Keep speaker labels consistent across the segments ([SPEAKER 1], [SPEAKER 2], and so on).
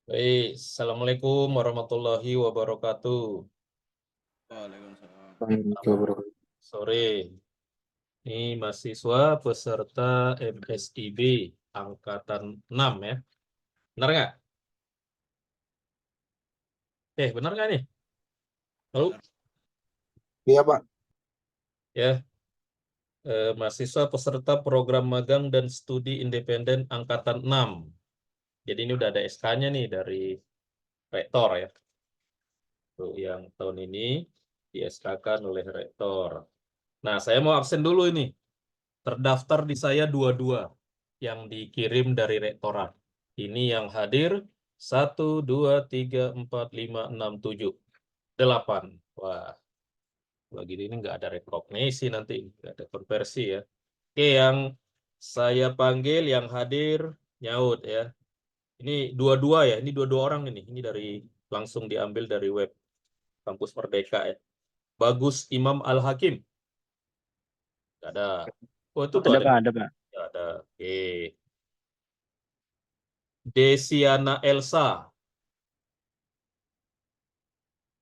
[SPEAKER 1] Baik, Assalamualaikum warahmatullahi wabarakatuh.
[SPEAKER 2] Waalaikumsalam.
[SPEAKER 1] Selamat sore. Ini mahasiswa peserta MSIB Angkatan 6 ya. Benar nggak? Benar nggak nih? Halo?
[SPEAKER 3] Iya, Pak.
[SPEAKER 1] Ya, mahasiswa peserta program magang dan studi independen Angkatan 6. Jadi ini udah ada SK-nya nih dari Rektor ya. Tuh, yang tahun ini di SK-kan oleh Rektor. Nah, saya mau absen dulu ini. Terdaftar di saya dua-dua yang dikirim dari rektorat. Ini yang hadir 1, 2, 3, 4, 5, 6, 7, 8. Wah, begini ini nggak ada rekognisi nanti, nggak ada konversi ya. Oke, yang saya panggil yang hadir nyaut ya. Ini dua-dua ya, ini dua-dua orang ini. Ini dari langsung diambil dari web Kampus Merdeka ya. Bagus Imam Al-Hakim. Nggak ada. Oh, itu tuh
[SPEAKER 2] Ada
[SPEAKER 1] ada.
[SPEAKER 2] Pak, ada Pak.
[SPEAKER 1] Nggak ada. Oke. Desiana Elsa.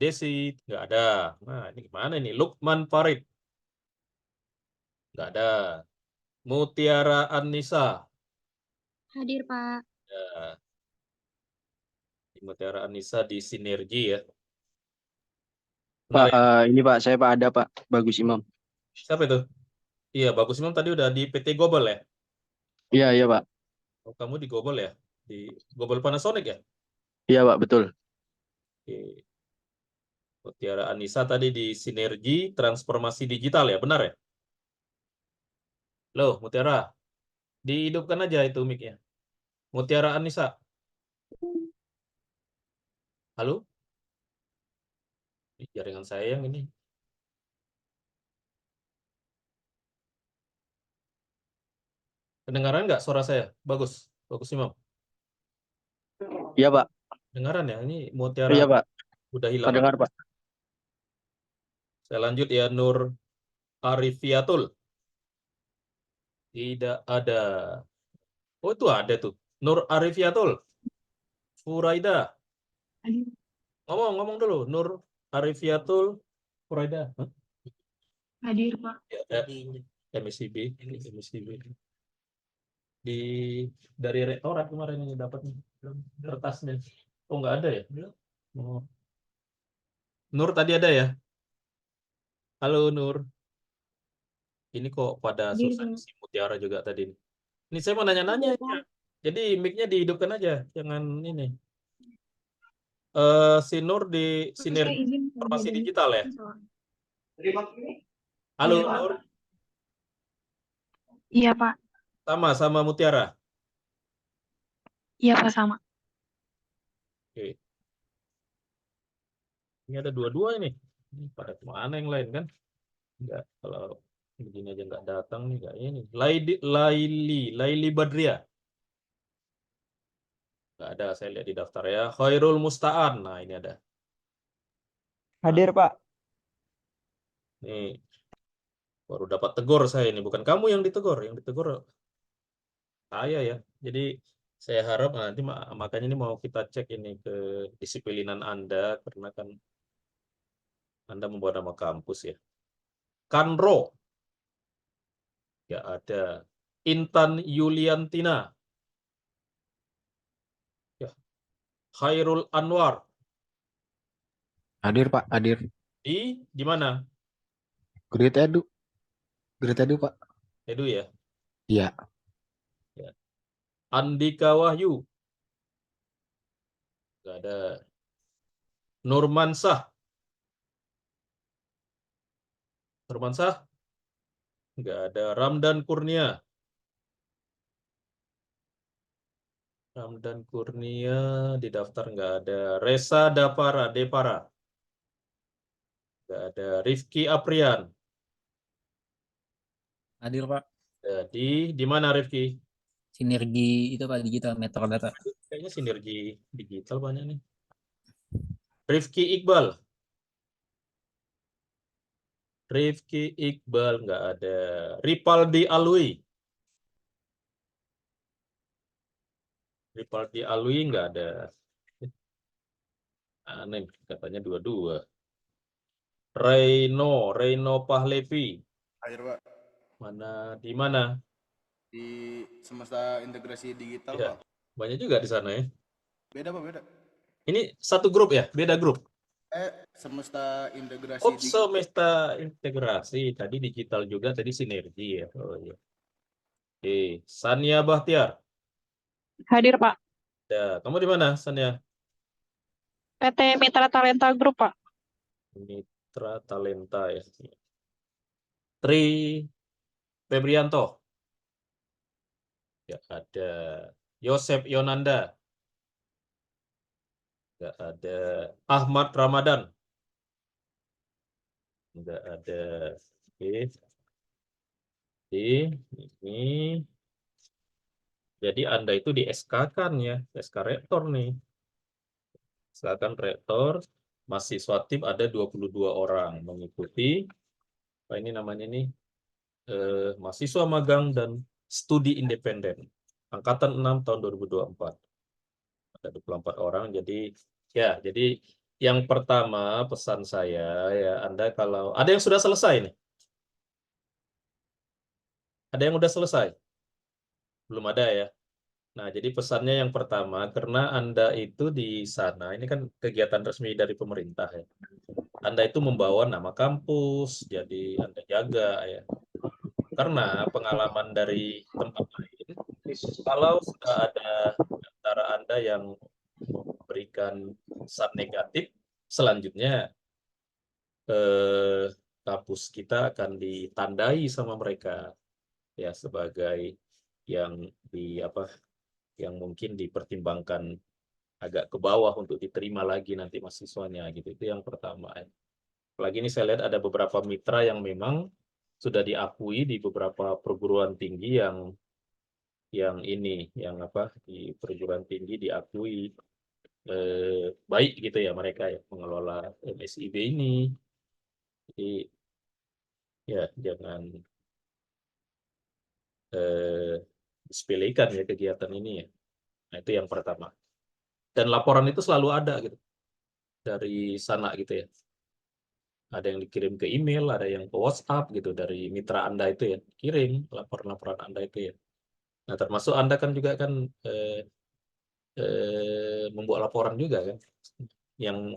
[SPEAKER 1] Desi, nggak ada. Nah, ini gimana ini? Lukman Farid, nggak ada. Mutiara Annisa,
[SPEAKER 4] Hadir, Pak.
[SPEAKER 1] ya. Mutiara Annisa di Sinergi ya. Benar
[SPEAKER 2] Pak,
[SPEAKER 1] ya?
[SPEAKER 2] ini Pak, saya Pak ada Pak, Bagus Imam.
[SPEAKER 1] Siapa itu? Iya, Bagus Imam tadi udah di PT Gobel ya?
[SPEAKER 2] Iya, iya Pak.
[SPEAKER 1] Oh, kamu di Gobel ya? Di Gobel Panasonic ya?
[SPEAKER 2] Iya Pak, betul.
[SPEAKER 1] Oke. Mutiara Annisa tadi di Sinergi Transformasi Digital ya? Benar ya? Loh, Mutiara, dihidupkan aja itu mic-nya. Mutiara Annisa, halo? Ih, jaringan saya yang ini. Kedengaran nggak suara saya? Bagus, Bagus Imam.
[SPEAKER 2] Iya Pak.
[SPEAKER 1] Dengaran ya? Ini Mutiara
[SPEAKER 2] Iya Pak.
[SPEAKER 1] udah hilang atau?
[SPEAKER 2] Terdengar Pak.
[SPEAKER 1] Saya lanjut ya, Nur Arifiatul. Tidak ada. Oh, itu ada tuh. Nur Arifiatul. Furaida. Ngomong dulu. Nur Arifiatul. Furaida. Hah?
[SPEAKER 4] Hadir, Pak.
[SPEAKER 1] Ya, MSIB. MSIB. Di dari rektorat kemarin ini dapatnya kertasnya. Oh, nggak ada ya? Oh. Nur tadi ada ya? Halo Nur. Ini kok pada
[SPEAKER 4] Hadir,
[SPEAKER 1] susah
[SPEAKER 4] Pak.
[SPEAKER 1] si Mutiara juga tadi. Ini saya mau nanya-nanya. Jadi mic-nya dihidupkan aja, jangan ini. Si Nur di
[SPEAKER 4] Pak, saya
[SPEAKER 1] Sinergi
[SPEAKER 4] izin
[SPEAKER 1] Informasi
[SPEAKER 4] jadi
[SPEAKER 1] Digital ya? Halo
[SPEAKER 4] Iya, Pak.
[SPEAKER 1] Nur,
[SPEAKER 4] Iya, Pak.
[SPEAKER 1] sama Mutiara.
[SPEAKER 4] Iya, Pak, sama.
[SPEAKER 1] Oke. Ini ada dua-dua ini. Ini pada kemana yang lain kan? Enggak, kalau begini aja nggak datang nih, nggak ini. Laili Badria. Nggak ada, saya lihat di daftar ya. Khairul Musta'an. Nah, ini ada.
[SPEAKER 5] Hadir, Pak.
[SPEAKER 1] Nih, baru dapat tegur saya ini. Bukan kamu yang ditegur saya ya. Jadi saya harap nanti makanya ini mau kita cek ini ke disiplinan Anda karena kan Anda membawa nama kampus ya. Kanro, ya ada. Intan Yuliantina, ya. Khairul Anwar,
[SPEAKER 3] Hadir, Pak. Hadir.
[SPEAKER 1] di mana?
[SPEAKER 3] Great Edu. Great Edu, Pak.
[SPEAKER 1] Edu ya.
[SPEAKER 3] Iya.
[SPEAKER 1] Ya. Andika Wahyu, nggak ada. Nurmansah, Nurmansah, nggak ada. Ramdan Kurnia, Ramdan Kurnia di daftar nggak ada. Reza Depara, nggak ada. Rifki Aprian,
[SPEAKER 6] Hadir Pak,
[SPEAKER 1] di mana Rifki?
[SPEAKER 6] sinergi itu Pak digital metadata.
[SPEAKER 1] Kayaknya sinergi digital banyak nih. Rifki Iqbal, nggak ada. Ripaldi Alwi, nggak ada. Aneh, katanya 22. Reino Pahlevi.
[SPEAKER 7] Hadir Pak,
[SPEAKER 1] Di mana?
[SPEAKER 7] di Semesta Integrasi Digital
[SPEAKER 1] Ya,
[SPEAKER 7] Pak.
[SPEAKER 1] banyak juga di sana ya.
[SPEAKER 7] Beda Pak, beda.
[SPEAKER 1] Ini satu grup ya, beda grup.
[SPEAKER 7] Semesta Integrasi
[SPEAKER 1] Oh,
[SPEAKER 7] Digital.
[SPEAKER 1] semesta integrasi. Tadi digital juga, tadi sinergi ya. Oh iya. Oke, Sania Bahtiar.
[SPEAKER 8] Hadir, Pak.
[SPEAKER 1] Ya, kamu di mana, Sania?
[SPEAKER 8] PT Mitra Talenta Group, Pak.
[SPEAKER 1] Mitra Talenta ya. Tri Febrianto. Ya, ada Yosep Yonanda. Nggak ada Ahmad Ramadan. Nggak ada. Oke. Ini. Jadi Anda itu di SK-kan ya. SK Rektor nih. SK-kan Rektor. Mahasiswa tim ada 22 orang. Mengikuti. Apa ini namanya nih? Mahasiswa magang dan studi independen. Angkatan 6 tahun 2024. Ada 24 orang. Jadi yang pertama pesan saya ya, Anda kalau ada yang sudah selesai nih. Ada yang sudah selesai? Belum ada ya. Nah, jadi pesannya yang pertama, karena Anda itu di sana, ini kan kegiatan resmi dari pemerintah ya. Anda itu membawa nama kampus, jadi Anda jaga ya. Karena pengalaman dari tempat lain, kalau sudah ada antara Anda yang memberikan pesan negatif, selanjutnya kampus kita akan ditandai sama mereka ya sebagai yang yang mungkin dipertimbangkan agak ke bawah untuk diterima lagi nanti mahasiswanya gitu. Itu yang pertama. Apalagi ini saya lihat ada beberapa mitra yang memang sudah diakui di beberapa perguruan tinggi di perguruan tinggi diakui baik gitu ya mereka ya mengelola MSIB ini. Jadi ya jangan disepelekan ya kegiatan ini ya. Nah, itu yang pertama. Dan laporan itu selalu ada gitu dari sana gitu ya. Ada yang dikirim ke email, ada yang ke WhatsApp gitu dari mitra Anda itu ya. Kirim laporan-laporan Anda itu ya. Nah, termasuk Anda kan juga kan membuat laporan juga kan yang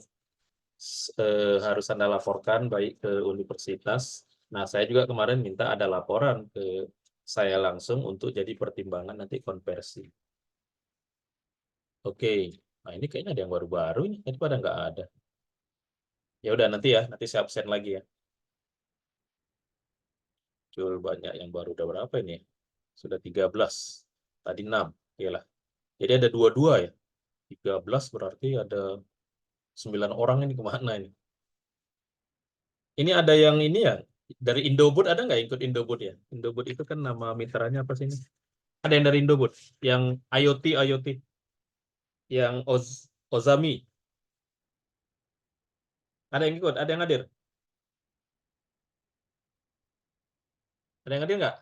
[SPEAKER 1] harus Anda laporkan baik ke universitas. Nah, saya juga kemarin minta ada laporan ke saya langsung untuk jadi pertimbangan nanti konversi. Oke, nah ini kayaknya ada yang baru-baru ini, tadi pada nggak ada. Ya udah nanti saya absen lagi ya. Muncul banyak yang baru, udah berapa ini? Sudah 13, tadi 6, iyalah. Jadi ada 22 ya. 13 berarti ada 9 orang ini kemana ini? Ini ada yang ini ya, dari Indoboot ada nggak ikut Indoboot ya? Indoboot itu kan nama mitranya apa sih ini? Ada yang dari Indoboot, yang IoT, yang Ozami. Ada yang ikut, ada yang hadir? Ada yang hadir nggak?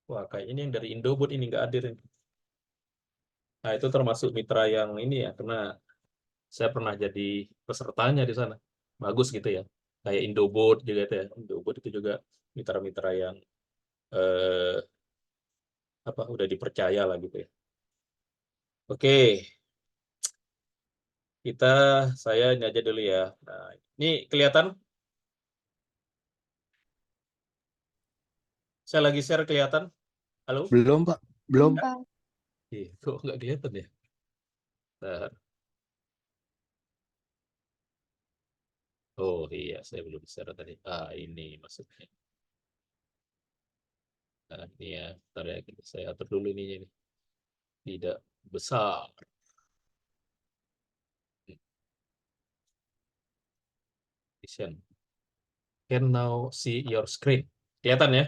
[SPEAKER 1] Wah, kayak ini yang dari Indoboot ini nggak hadir. Nah, itu termasuk mitra yang ini ya, karena saya pernah jadi pesertanya di sana. Bagus gitu ya. Kayak Indoboot juga itu ya. Indoboot itu juga mitra-mitra yang udah dipercaya lah gitu ya. Oke. Saya ini aja dulu ya. Nah, ini kelihatan? Saya lagi share kelihatan? Halo?
[SPEAKER 3] Belum, Pak. Belum.
[SPEAKER 4] Pak.
[SPEAKER 1] Kok nggak kelihatan ya? Nah. Oh iya, saya belum share tadi. Ini maksudnya. Nah, ini ya, ntar ya, saya atur dulu ininya nih. Tidak besar. Can now see your screen. Kelihatan ya?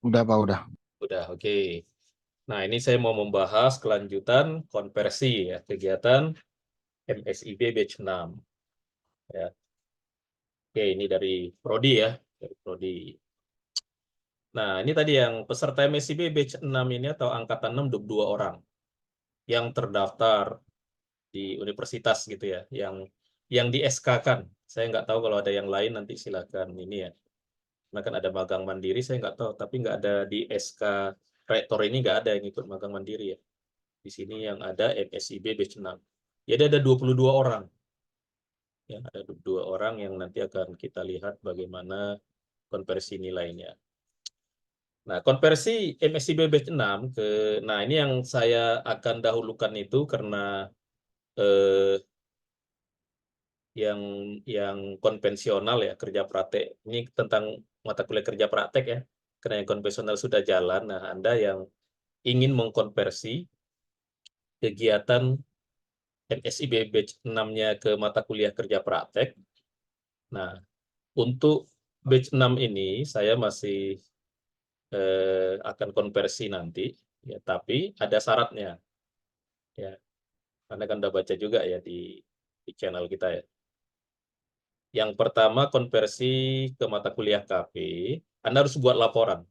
[SPEAKER 3] Udah, Pak, udah.
[SPEAKER 1] Udah, oke. Nah, ini saya mau membahas kelanjutan konversi ya, kegiatan MSIB batch 6. Ya. Oke, ini dari Prodi ya, dari Prodi. Nah, ini tadi yang peserta MSIB batch 6 ini atau angkatan 6 22 orang yang terdaftar di universitas gitu ya, yang di SK-kan. Saya nggak tahu kalau ada yang lain nanti silakan ini ya. Karena kan ada magang mandiri, saya nggak tahu, tapi nggak ada di SK rektor ini nggak ada yang ikut magang mandiri ya. Di sini yang ada MSIB batch 6. Jadi ada 22 orang. Ya, ada 22 orang yang nanti akan kita lihat bagaimana konversi nilainya. Nah, konversi MSIB batch 6 nah ini yang saya akan dahulukan itu karena yang konvensional ya, kerja praktek. Ini tentang mata kuliah kerja praktek ya. Karena yang konvensional sudah jalan, nah Anda yang ingin mengkonversi kegiatan MSIB batch 6-nya ke mata kuliah kerja praktek. Nah, untuk batch 6 ini saya masih akan konversi nanti, ya, tapi ada syaratnya. Ya, Anda kan udah baca juga ya di channel kita ya. Yang pertama, konversi ke mata kuliah KP, Anda harus buat laporan.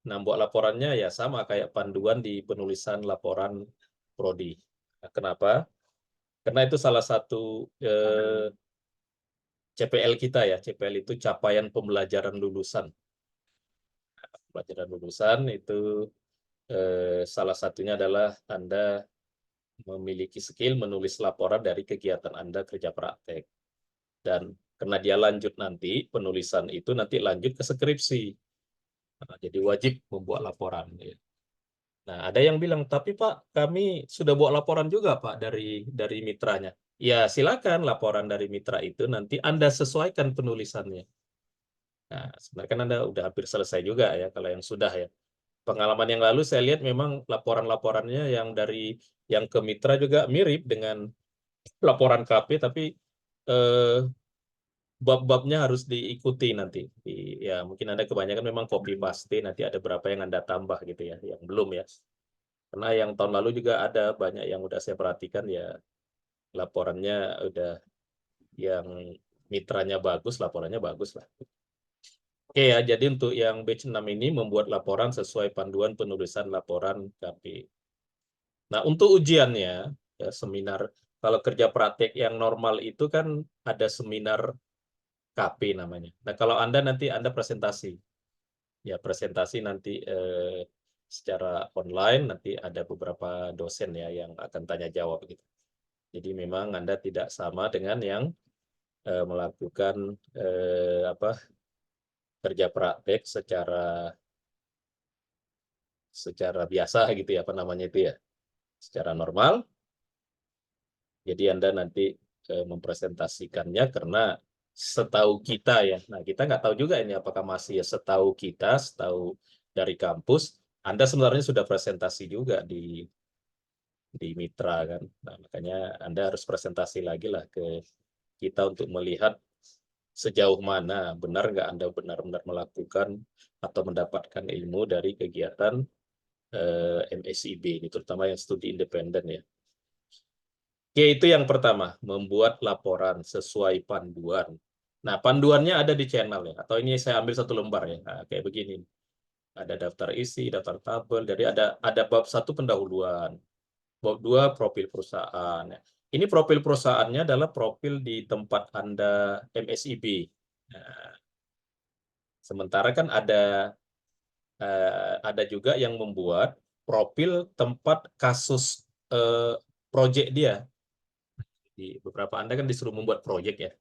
[SPEAKER 1] Nah, buat laporannya ya sama kayak panduan di penulisan laporan prodi. Nah, kenapa? Karena itu salah satu CPL kita ya. CPL itu capaian pembelajaran lulusan. Pembelajaran lulusan itu salah satunya adalah Anda memiliki skill menulis laporan dari kegiatan Anda kerja praktek. Dan karena dia lanjut nanti, penulisan itu nanti lanjut ke skripsi. Nah, jadi wajib membuat laporan. Ya. Nah, ada yang bilang, tapi Pak, kami sudah buat laporan juga Pak dari mitranya. Ya, silakan laporan dari mitra itu nanti Anda sesuaikan penulisannya. Nah, sebenarnya kan Anda udah hampir selesai juga ya kalau yang sudah ya. Pengalaman yang lalu saya lihat memang laporan-laporannya yang ke mitra juga mirip dengan laporan KP, tapi bab-babnya harus diikuti nanti. Ya mungkin Anda kebanyakan memang copy paste, nanti ada berapa yang Anda tambah gitu ya, yang belum ya. Karena yang tahun lalu juga ada banyak yang udah saya perhatikan ya laporannya udah yang mitranya bagus, laporannya bagus lah. Oke ya, jadi untuk yang batch 6 ini membuat laporan sesuai panduan penulisan laporan KP. Nah, untuk ujiannya, ya, seminar, kalau kerja praktek yang normal itu kan ada seminar KP namanya. Nah, kalau nanti Anda presentasi, ya presentasi nanti secara online, nanti ada beberapa dosen ya yang akan tanya jawab gitu. Jadi memang Anda tidak sama dengan yang melakukan kerja praktek secara biasa gitu ya, apa namanya itu ya, secara normal. Jadi Anda nanti mempresentasikannya karena setahu kita ya, nah kita nggak tahu juga ini apakah masih ya, setahu kita, setahu dari kampus, Anda sebenarnya sudah presentasi juga di mitra kan. Nah, makanya Anda harus presentasi lagi lah ke kita untuk melihat sejauh mana benar nggak Anda benar-benar melakukan atau mendapatkan ilmu dari kegiatan MSIB ini, terutama yang studi independen ya. Oke, itu yang pertama, membuat laporan sesuai panduan. Nah, panduannya ada di channel ya, atau ini saya ambil satu lembar ya, nah, kayak begini. Ada daftar isi, daftar tabel, jadi ada bab 1 pendahuluan, bab 2 profil perusahaan. Ini profil perusahaannya adalah profil di tempat Anda MSIB. Nah, sementara kan ada juga yang membuat profil tempat kasus proyek dia. Di beberapa Anda kan disuruh membuat proyek ya.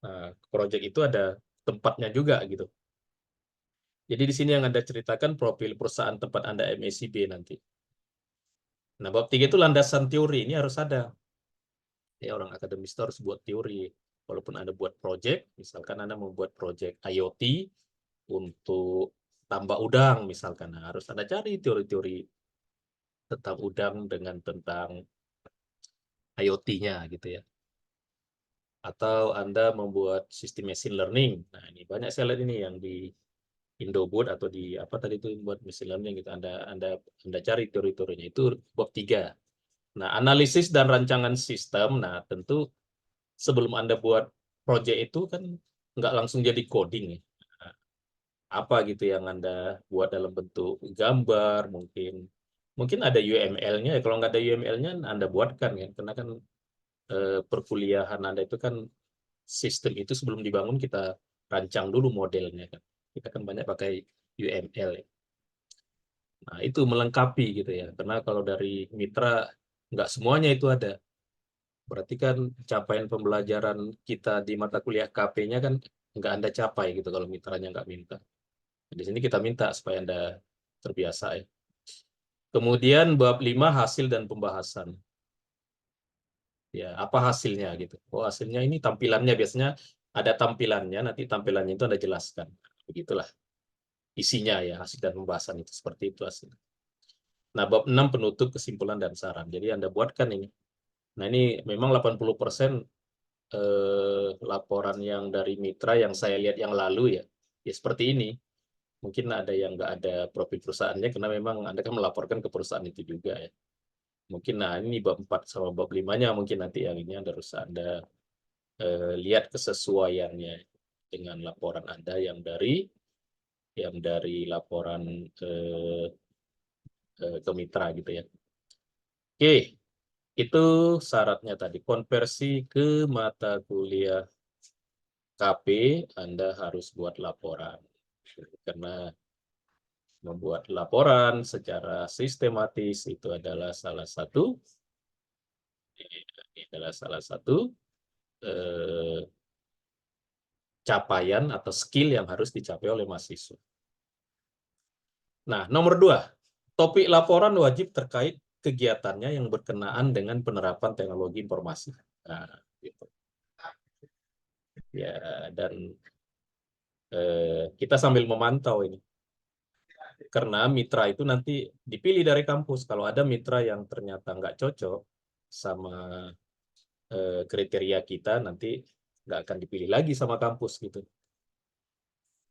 [SPEAKER 1] Nah, proyek itu ada tempatnya juga gitu. Jadi di sini yang Anda ceritakan profil perusahaan tempat Anda MSIB nanti. Nah, bab 3 itu landasan teori, ini harus ada. Ya, orang akademis itu harus buat teori. Walaupun Anda buat proyek, misalkan Anda membuat proyek IoT untuk tambak udang misalkan, nah, harus Anda cari teori-teori tentang udang dengan tentang IoT-nya gitu ya. Atau Anda membuat sistem machine learning. Nah, ini banyak saya lihat ini yang di Indoboard atau di apa tadi itu buat machine learning gitu. Anda cari teori-teorinya itu bab 3. Nah, analisis dan rancangan sistem. Nah, tentu sebelum Anda buat project itu kan nggak langsung jadi coding ya. Nah, apa gitu yang Anda buat dalam bentuk gambar, mungkin ada UML-nya ya. Kalau nggak ada UML-nya Anda buatkan ya, karena kan perkuliahan Anda itu kan sistem itu sebelum dibangun kita rancang dulu modelnya kan. Kita kan banyak pakai UML ya. Nah, itu melengkapi gitu ya. Karena kalau dari mitra nggak semuanya itu ada. Berarti kan capaian pembelajaran kita di mata kuliah KP-nya kan nggak Anda capai gitu kalau mitranya nggak minta. Di sini kita minta supaya Anda terbiasa ya. Kemudian bab 5 hasil dan pembahasan. Ya, apa hasilnya gitu. Oh, hasilnya ini tampilannya biasanya ada tampilannya, nanti tampilannya itu Anda jelaskan. Begitulah isinya ya, hasil dan pembahasan itu seperti itu hasilnya. Nah, bab 6 penutup, kesimpulan dan saran. Jadi Anda buatkan ini. Nah, ini memang 80% laporan yang dari mitra yang saya lihat yang lalu ya. Ya seperti ini. Mungkin ada yang nggak ada profil perusahaannya karena memang Anda kan melaporkan ke perusahaan itu juga ya. Mungkin nah ini bab 4 sama bab 5-nya mungkin nanti yang ini harus Anda lihat kesesuaiannya dengan laporan Anda yang dari laporan ke mitra gitu ya. Oke, itu syaratnya tadi. Konversi ke mata kuliah KP, Anda harus buat laporan. Karena membuat laporan secara sistematis itu adalah salah satu capaian atau skill yang harus dicapai oleh mahasiswa. Nah, nomor 2, topik laporan wajib terkait kegiatannya yang berkenaan dengan penerapan teknologi informasi. Nah, gitu. Ya, dan kita sambil memantau ini. Karena mitra itu nanti dipilih dari kampus. Kalau ada mitra yang ternyata nggak cocok sama kriteria kita, nanti nggak akan dipilih lagi sama kampus gitu.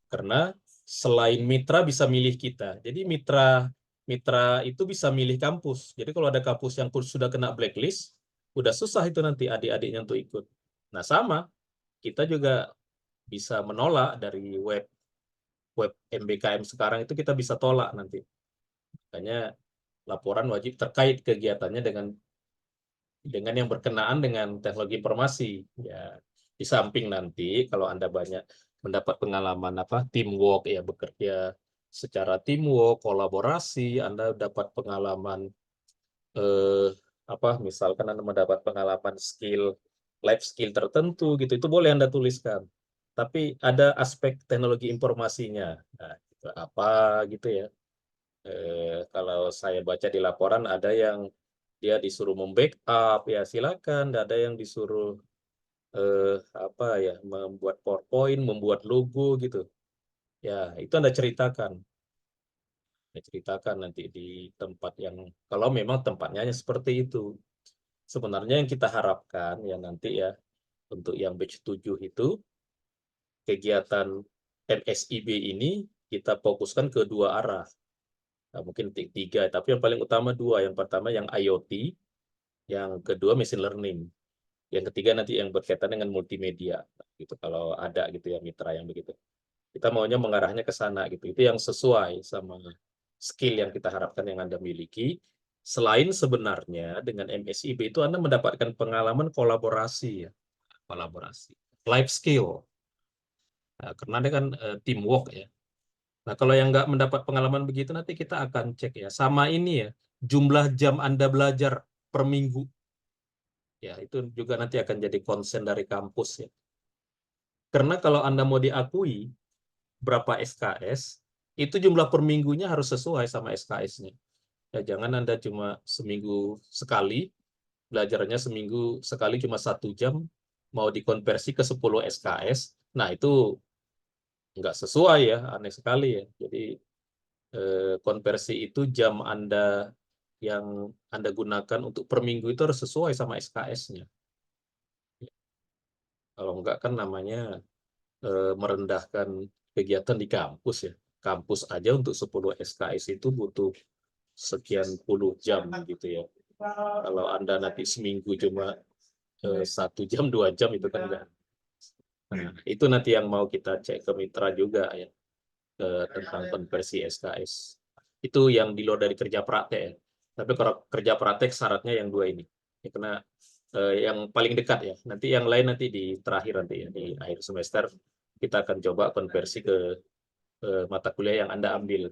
[SPEAKER 1] Karena selain mitra bisa milih kita. Jadi mitra itu bisa milih kampus. Jadi kalau ada kampus yang sudah kena blacklist, udah susah itu nanti adik-adiknya untuk ikut. Nah, sama, kita juga bisa menolak dari web MBKM sekarang itu kita bisa tolak nanti. Makanya laporan wajib terkait kegiatannya dengan yang berkenaan dengan teknologi informasi. Ya, di samping nanti kalau Anda banyak mendapat pengalaman teamwork ya, bekerja secara teamwork, kolaborasi, Anda dapat pengalaman misalkan Anda mendapat pengalaman life skill tertentu gitu, itu boleh Anda tuliskan. Tapi ada aspek teknologi informasinya. Nah, gitu, apa gitu ya. Kalau saya baca di laporan ada yang dia disuruh membackup ya silakan, ada yang disuruh membuat PowerPoint, membuat logo gitu. Ya, itu Anda ceritakan. Nanti di tempat yang kalau memang tempatnya seperti itu. Sebenarnya yang kita harapkan ya nanti ya untuk yang batch 7 itu kegiatan MSIB ini kita fokuskan ke 2 arah. Nah, mungkin 3, tapi yang paling utama 2. Yang pertama yang IoT, yang kedua machine learning. Yang ketiga nanti yang berkaitan dengan multimedia gitu kalau ada gitu ya mitra yang begitu. Kita maunya mengarahnya ke sana gitu. Itu yang sesuai sama skill yang kita harapkan yang Anda miliki. Selain sebenarnya dengan MSIB itu Anda mendapatkan pengalaman kolaborasi ya. Kolaborasi. Life skill. Nah, karena ada kan teamwork ya. Nah, kalau yang nggak mendapat pengalaman begitu nanti kita akan cek ya. Sama ini ya, jumlah jam Anda belajar per minggu. Ya, itu juga nanti akan jadi konsen dari kampus ya. Karena kalau Anda mau diakui berapa SKS, itu jumlah per minggunya harus sesuai sama SKS-nya. Ya, jangan Anda cuma seminggu sekali, belajarnya seminggu sekali cuma 1 jam, mau dikonversi ke 10 SKS, nah itu nggak sesuai ya, aneh sekali ya. Jadi konversi itu jam Anda yang Anda gunakan untuk per minggu itu harus sesuai sama SKS-nya. Kalau enggak kan namanya merendahkan kegiatan di kampus ya. Kampus aja untuk 10 SKS itu butuh sekian puluh jam gitu ya. Kalau Anda nanti seminggu cuma 1 jam, 2 jam itu kan enggak. Nah, itu nanti yang mau kita cek ke mitra juga ya. Tentang konversi SKS. Itu yang di luar dari kerja praktek ya. Tapi kalau kerja praktek syaratnya yang 2 ini. Ya, karena yang paling dekat ya. Nanti yang lain nanti di terakhir nanti ya, di akhir semester kita akan coba konversi ke mata kuliah yang Anda ambil.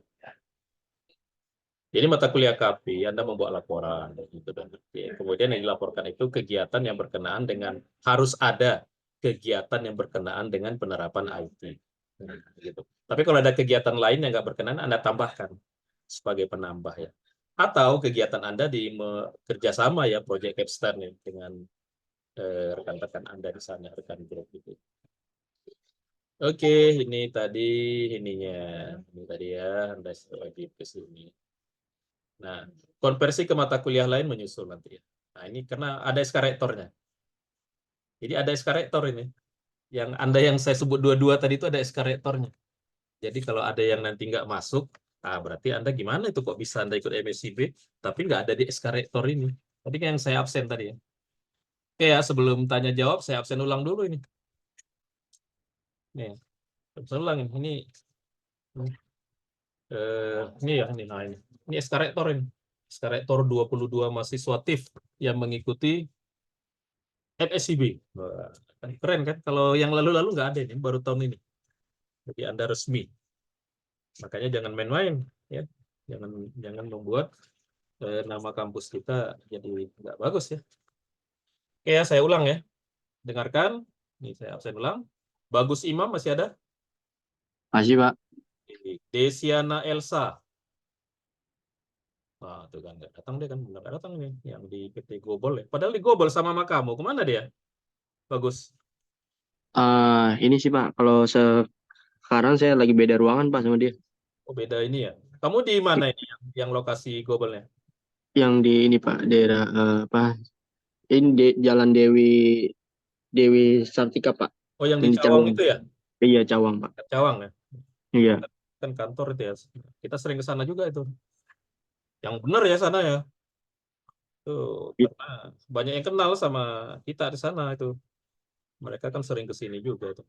[SPEAKER 1] Jadi mata kuliah KP, Anda membuat laporan, gitu. Dan kemudian yang dilaporkan itu kegiatan yang berkenaan dengan, harus ada kegiatan yang berkenaan dengan penerapan IT. Gitu. Tapi kalau ada kegiatan lain yang nggak berkenaan, Anda tambahkan sebagai penambah ya. Atau kegiatan Anda di kerjasama ya, project capstone ya, dengan rekan-rekan Anda di sana, rekan grup gitu. Oke, ini tadi ininya. Ini tadi ya, Anda wajib ke sini. Nah, konversi ke mata kuliah lain menyusul nanti ya. Nah, ini karena ada SK rektornya. Jadi ada SK rektor ini. Yang saya sebut dua-dua tadi itu ada SK rektornya. Jadi kalau ada yang nanti nggak masuk, berarti Anda gimana itu kok bisa Anda ikut MSIB, tapi nggak ada di SK rektor ini. Tadi kan yang saya absen tadi ya. Oke ya, sebelum tanya jawab, saya absen ulang dulu ini. Nih, absen ulang ini. Ini ya, ini. Nah, ini SK rektor ini. SK rektor 22 mahasiswa TIF yang mengikuti MSIB. Wah, keren kan? Kalau yang lalu-lalu nggak ada ini, baru tahun ini. Jadi Anda resmi. Makanya jangan main-main, ya. Jangan membuat nama kampus kita jadi nggak bagus ya. Oke ya, saya ulang ya. Dengarkan. Ini saya absen ulang. Bagus Imam masih ada?
[SPEAKER 2] Masih, Pak.
[SPEAKER 1] Desiana Elsa. Nah, tuh kan nggak datang dia kan, benar nggak datang nih yang di PT Global ya. Padahal di Global sama kamu, kemana dia? Bagus.
[SPEAKER 2] Ini sih, Pak. Kalau sekarang saya lagi beda ruangan, Pak, sama dia.
[SPEAKER 1] Oh beda ini ya. Kamu di mana ini yang lokasi Globalnya?
[SPEAKER 2] Yang di ini, Pak, daerah apa? Ini Jalan Dewi Sartika, Pak.
[SPEAKER 1] Oh yang
[SPEAKER 2] Yang
[SPEAKER 1] di
[SPEAKER 2] di
[SPEAKER 1] Cawang
[SPEAKER 2] Cawang.
[SPEAKER 1] itu ya?
[SPEAKER 2] Iya, Cawang, Pak.
[SPEAKER 1] Cawang ya.
[SPEAKER 2] Iya.
[SPEAKER 1] Kan kantor itu ya. Kita sering ke sana juga itu. Yang benar ya sana ya. Tuh, karena banyak yang kenal sama kita di sana itu. Mereka kan sering ke sini juga itu.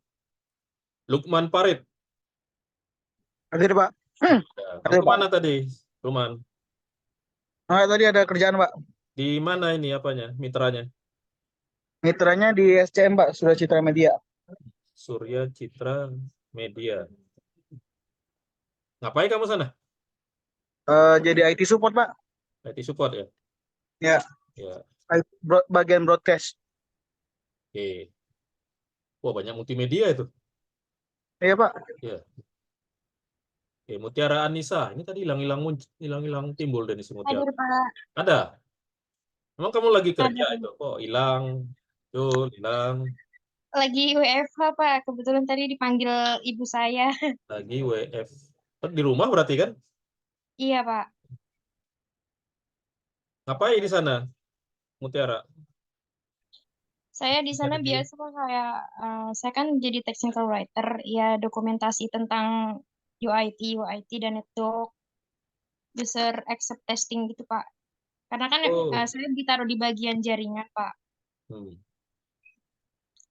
[SPEAKER 1] Lukman Parit.
[SPEAKER 5] Hadir, Pak.
[SPEAKER 1] Ya, kamu
[SPEAKER 5] Hadir, Pak.
[SPEAKER 1] kemana tadi, Lukman?
[SPEAKER 5] Tadi ada kerjaan, Pak.
[SPEAKER 1] Di mana ini apanya, mitranya?
[SPEAKER 5] Mitranya di SCM, Pak, Surya Citra Media.
[SPEAKER 1] Surya Citra Media. Ngapain kamu sana?
[SPEAKER 5] Jadi IT support, Pak.
[SPEAKER 1] IT support ya?
[SPEAKER 5] Ya,
[SPEAKER 1] Ya,
[SPEAKER 5] bagian broadcast.
[SPEAKER 1] oke. Wah, banyak multimedia itu.
[SPEAKER 5] Iya, Pak.
[SPEAKER 1] Ya. Oke, Mutiara Anissa. Ini tadi hilang-hilang timbul dari si Mutiara.
[SPEAKER 4] Hadir, Pak.
[SPEAKER 1] Ada. Emang kamu lagi kerja
[SPEAKER 4] Ada.
[SPEAKER 1] itu? Kok hilang? Tuh, hilang.
[SPEAKER 4] Lagi WFH, Pak. Kebetulan tadi dipanggil ibu saya.
[SPEAKER 1] Lagi WF. Di rumah berarti kan?
[SPEAKER 4] Iya, Pak.
[SPEAKER 1] Ngapain di sana, Mutiara?
[SPEAKER 4] Saya di sana biasa, Pak. Saya kan jadi technical writer. Ya, dokumentasi tentang UIT dan itu user accept testing gitu, Pak. Karena kan
[SPEAKER 1] Oh.
[SPEAKER 4] saya ditaruh di bagian jaringan, Pak.
[SPEAKER 1] Hmm.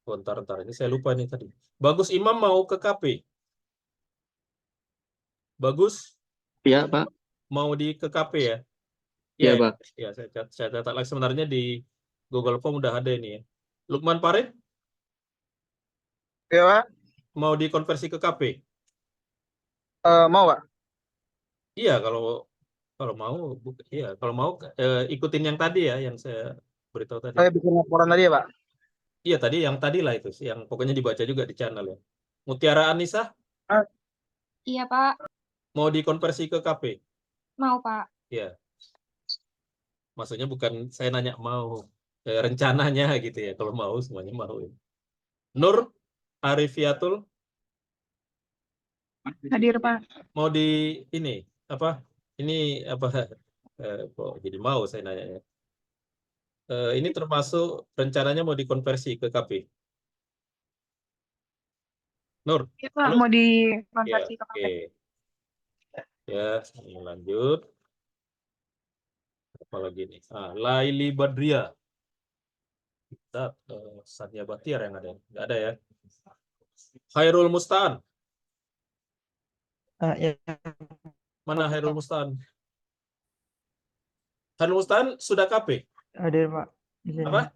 [SPEAKER 1] Oh, ntar. Ini saya lupa nih tadi. Bagus Imam mau ke KP. Bagus
[SPEAKER 2] Iya, Pak.
[SPEAKER 1] mau ke KP ya?
[SPEAKER 2] Iya,
[SPEAKER 1] Iya,
[SPEAKER 2] Pak.
[SPEAKER 1] ya, saya catat lagi sebenarnya di Google Form udah ada ini ya. Lukman Parit
[SPEAKER 5] Iya, Pak.
[SPEAKER 1] mau dikonversi ke KP?
[SPEAKER 5] Mau, Pak?
[SPEAKER 1] Iya, kalau mau, iya, kalau mau ikutin yang tadi ya, yang saya beritahu tadi.
[SPEAKER 5] Saya bikin laporan tadi ya, Pak.
[SPEAKER 1] Iya tadi, yang tadi lah itu, yang pokoknya dibaca juga di channel ya. Mutiara Anissa
[SPEAKER 4] Iya, Pak.
[SPEAKER 1] mau dikonversi ke KP?
[SPEAKER 4] Mau, Pak.
[SPEAKER 1] Iya. Maksudnya bukan saya nanya mau, rencananya gitu ya. Kalau mau semuanya mau. Ya. Nur Arifiatul
[SPEAKER 8] Hadir, Pak.
[SPEAKER 1] mau di ini apa? Ini apa? Kok jadi mau saya nanya ya. Ini termasuk rencananya mau dikonversi ke KP. Nur.
[SPEAKER 8] Iya, Pak.
[SPEAKER 1] Halo?
[SPEAKER 8] Mau
[SPEAKER 1] Ya,
[SPEAKER 8] dikonversi ke
[SPEAKER 1] oke.
[SPEAKER 8] KP.
[SPEAKER 1] Ya, ini lanjut. Apa lagi nih? Laili Badria. Kita Sania Batiar yang ada. Nggak ada ya. Khairul Mustaan.
[SPEAKER 5] Ya.
[SPEAKER 1] Mana Khairul Mustaan? Khairul Mustaan sudah KP?
[SPEAKER 5] Hadir, Pak. Di sini.
[SPEAKER 1] Apa?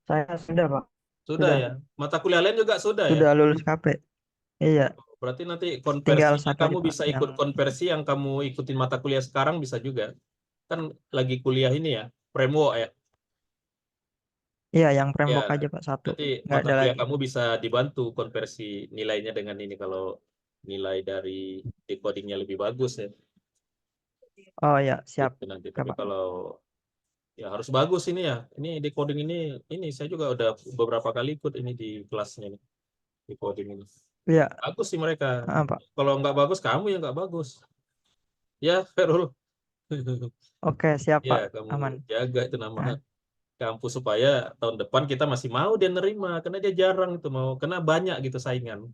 [SPEAKER 9] Saya sudah, Pak.
[SPEAKER 1] Sudah ya. Mata kuliah lain juga sudah ya.
[SPEAKER 9] Sudah lulus KP. Iya,
[SPEAKER 1] Berarti nanti
[SPEAKER 9] tinggal
[SPEAKER 1] konversinya
[SPEAKER 9] satu
[SPEAKER 1] kamu
[SPEAKER 9] aja, Pak,
[SPEAKER 1] bisa ikut
[SPEAKER 9] yang
[SPEAKER 1] konversi yang kamu ikutin mata kuliah sekarang bisa juga. Kan lagi kuliah ini ya, framework ya.
[SPEAKER 9] iya yang framework
[SPEAKER 1] Ya,
[SPEAKER 9] aja, Pak, satu.
[SPEAKER 1] nanti
[SPEAKER 9] Nggak
[SPEAKER 1] mata
[SPEAKER 9] ada
[SPEAKER 1] kuliah
[SPEAKER 9] lagi.
[SPEAKER 1] kamu bisa dibantu konversi nilainya dengan ini kalau nilai dari decodingnya lebih bagus ya.
[SPEAKER 9] Oh ya, siap.
[SPEAKER 1] Itu nanti.
[SPEAKER 9] Oke,
[SPEAKER 1] Tapi
[SPEAKER 9] Pak.
[SPEAKER 1] kalau ya harus bagus ini ya. Ini decoding ini saya juga udah beberapa kali ikut ini di kelasnya nih. Decoding ini.
[SPEAKER 9] Iya,
[SPEAKER 1] Bagus sih mereka.
[SPEAKER 9] Pak.
[SPEAKER 1] Kalau nggak bagus kamu yang nggak bagus. Ya, Ferul.
[SPEAKER 9] Oke, siap, Pak.
[SPEAKER 1] Ya, kamu
[SPEAKER 9] Aman.
[SPEAKER 1] jaga itu nama
[SPEAKER 9] Nah,
[SPEAKER 1] kampus supaya tahun depan kita masih mau dia nerima karena dia jarang itu mau karena banyak gitu saingan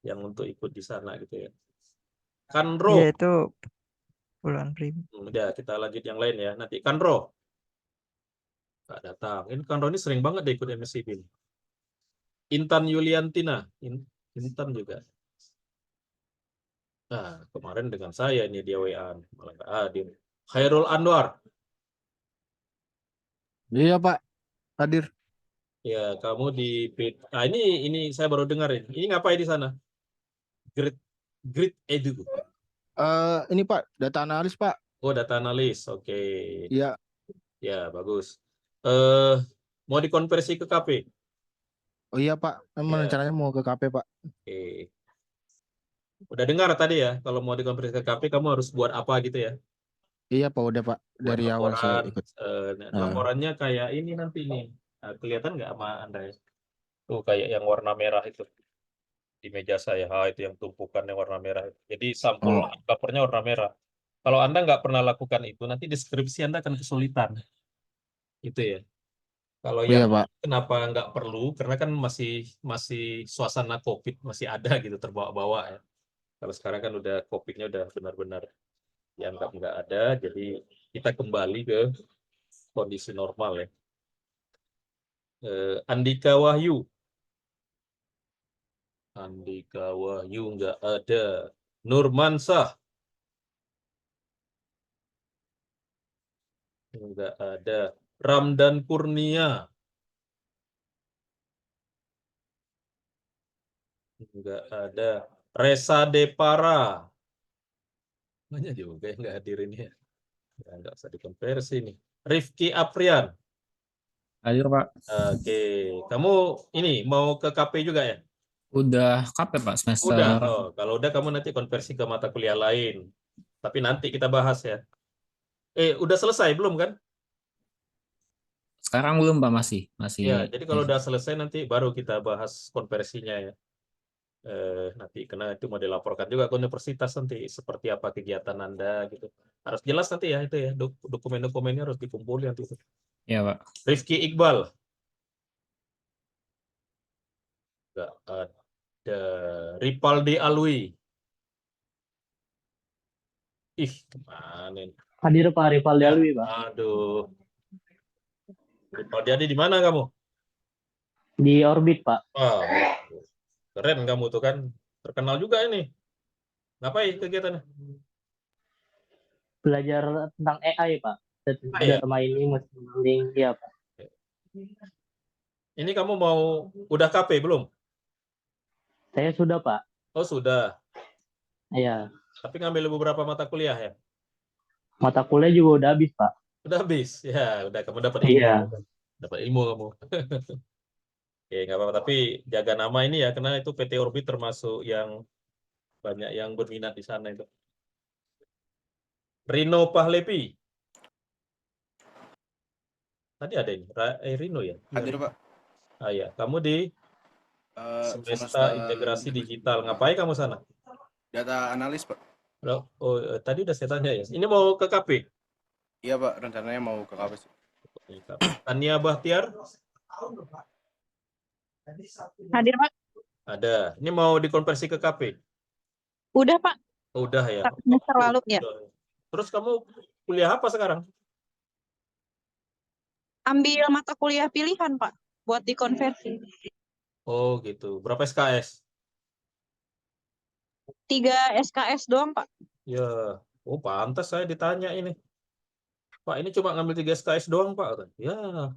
[SPEAKER 1] yang untuk ikut di sana gitu ya. Kanro.
[SPEAKER 9] iya itu puluhan ribu.
[SPEAKER 1] Udah kita lanjut yang lain ya. Nanti Kanro. Nggak datang. Ini Kanro ini sering banget deh ikut MSIB. Intan Yuliantina. Intan juga. Nah, kemarin dengan saya ini dia WA malah nggak hadir. Khairul Anwar.
[SPEAKER 3] Iya Pak, hadir.
[SPEAKER 1] Ya, kamu di nah, ini saya baru dengar ini. Ini ngapain di sana? Grid Edu.
[SPEAKER 3] Ini Pak, data analis Pak.
[SPEAKER 1] Oh, data analis. Oke.
[SPEAKER 3] Iya.
[SPEAKER 1] Ya, bagus. Mau dikonversi ke KP?
[SPEAKER 3] Oh iya Pak, emang
[SPEAKER 1] Ya.
[SPEAKER 3] rencananya mau ke KP Pak.
[SPEAKER 1] Oke. Udah dengar tadi ya, kalau mau dikonversi ke KP kamu harus buat apa gitu ya?
[SPEAKER 3] Iya Pak, udah Pak.
[SPEAKER 1] Buat
[SPEAKER 3] Dari awal saya
[SPEAKER 1] laporan.
[SPEAKER 3] ikut.
[SPEAKER 1] Laporannya kayak ini nanti nih. Nah, kelihatan nggak sama Anda ya? Tuh kayak yang warna merah itu di meja saya. Itu yang tumpukan yang warna merah. Jadi sampul lapornya warna merah. Kalau Anda nggak pernah lakukan itu, nanti deskripsi Anda akan kesulitan. Itu ya. Kalau
[SPEAKER 3] Iya
[SPEAKER 1] yang
[SPEAKER 3] Pak.
[SPEAKER 1] kenapa nggak perlu? Karena kan masih suasana COVID masih ada gitu terbawa-bawa ya. Kalau sekarang kan udah COVID-nya udah benar-benar dianggap nggak ada, jadi kita kembali ke kondisi normal ya. Andika Wahyu. Andika Wahyu nggak ada. Nurmansah. Nggak ada. Ramdan Kurnia. Nggak ada. Resa Depara. Banyak juga yang nggak hadir ini ya. Nggak usah dikonversi nih. Rifki Aprian.
[SPEAKER 6] Hadir Pak.
[SPEAKER 1] Oke. Kamu ini mau ke KP juga ya?
[SPEAKER 6] Udah KP Pak semester.
[SPEAKER 1] Udah. Oh, kalau udah kamu nanti konversi ke mata kuliah lain. Tapi nanti kita bahas ya. Udah selesai belum kan?
[SPEAKER 6] Sekarang belum Pak, masih.
[SPEAKER 1] Ya, jadi kalau udah selesai nanti baru kita bahas konversinya ya. Nanti karena itu mau dilaporkan juga ke universitas nanti seperti apa kegiatan Anda gitu. Harus jelas nanti ya itu ya. Dokumen-dokumennya harus dikumpulin nanti.
[SPEAKER 6] Ya Pak.
[SPEAKER 1] Rifki Iqbal. Nggak ada. Ripaldi Alwi. Ih, kemana ini?
[SPEAKER 10] Hadir Pak Ripaldi Alwi, Pak.
[SPEAKER 1] Aduh. Ripaldi Alwi di mana kamu?
[SPEAKER 10] Di Orbit, Pak.
[SPEAKER 1] Wah, keren kamu tuh kan. Terkenal juga ini. Ngapain kegiatannya?
[SPEAKER 10] Belajar tentang AI, Pak.
[SPEAKER 1] ya?
[SPEAKER 10] Data mining, machine learning, ya Pak.
[SPEAKER 1] Ini kamu mau udah KP belum?
[SPEAKER 10] Saya sudah, Pak.
[SPEAKER 1] Oh, sudah.
[SPEAKER 10] Iya.
[SPEAKER 1] Tapi ngambil beberapa mata kuliah ya?
[SPEAKER 10] Mata kuliah juga udah habis, Pak.
[SPEAKER 1] Udah habis? Ya, udah kamu dapat ilmu.
[SPEAKER 10] Iya.
[SPEAKER 1] Dapat ilmu kamu. Oke, nggak apa-apa. Tapi jaga nama ini ya, karena itu PT Orbit termasuk yang banyak yang berminat di sana itu. Rino Pahlepi. Tadi ada ini, Rino ya?
[SPEAKER 7] Hadir Pak.
[SPEAKER 1] Ya, kamu di Semesta Integrasi Digital. Ngapain kamu sana?
[SPEAKER 7] Data analis Pak.
[SPEAKER 1] Tadi udah saya tanya ya. Ini mau ke KP?
[SPEAKER 7] Iya Pak, rencananya mau ke KP.
[SPEAKER 1] Tania Bahtiar?
[SPEAKER 8] Hadir Pak.
[SPEAKER 1] Ada. Ini mau dikonversi ke KP?
[SPEAKER 8] Udah Pak.
[SPEAKER 1] Udah ya.
[SPEAKER 8] Semester lalu ya.
[SPEAKER 1] Terus kamu kuliah apa sekarang?
[SPEAKER 8] Ambil mata kuliah pilihan Pak buat dikonversi.
[SPEAKER 1] Oh gitu. Berapa SKS?
[SPEAKER 8] 3 SKS doang Pak.
[SPEAKER 1] Ya. Oh pantas saya ditanya ini. Pak ini cuma ngambil 3 SKS doang Pak. Ya.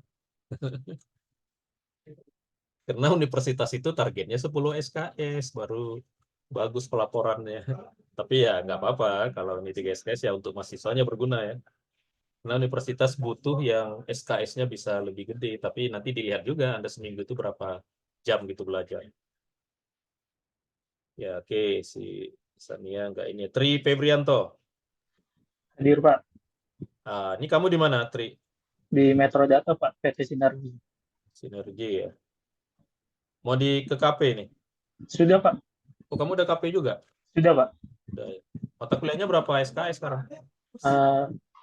[SPEAKER 1] Karena universitas itu targetnya 10 SKS, baru bagus pelaporannya. Tapi ya nggak apa-apa, kalau ini 3 SKS ya untuk mahasiswanya berguna ya. Karena universitas butuh yang SKS-nya bisa lebih gede, tapi nanti dilihat juga Anda seminggu itu berapa jam gitu belajar. Ya oke, si Sania nggak ini. Tri Febrianto.
[SPEAKER 10] Hadir Pak.
[SPEAKER 1] Ini kamu di mana, Tri?
[SPEAKER 10] Di Metro Data Pak, PT Sinergi.
[SPEAKER 1] Sinergi ya. Mau di ke KP nih?
[SPEAKER 10] Sudah Pak.
[SPEAKER 1] Oh, kamu udah KP juga?
[SPEAKER 10] Sudah Pak.
[SPEAKER 1] Udah ya. Mata kuliahnya berapa SKS sekarang?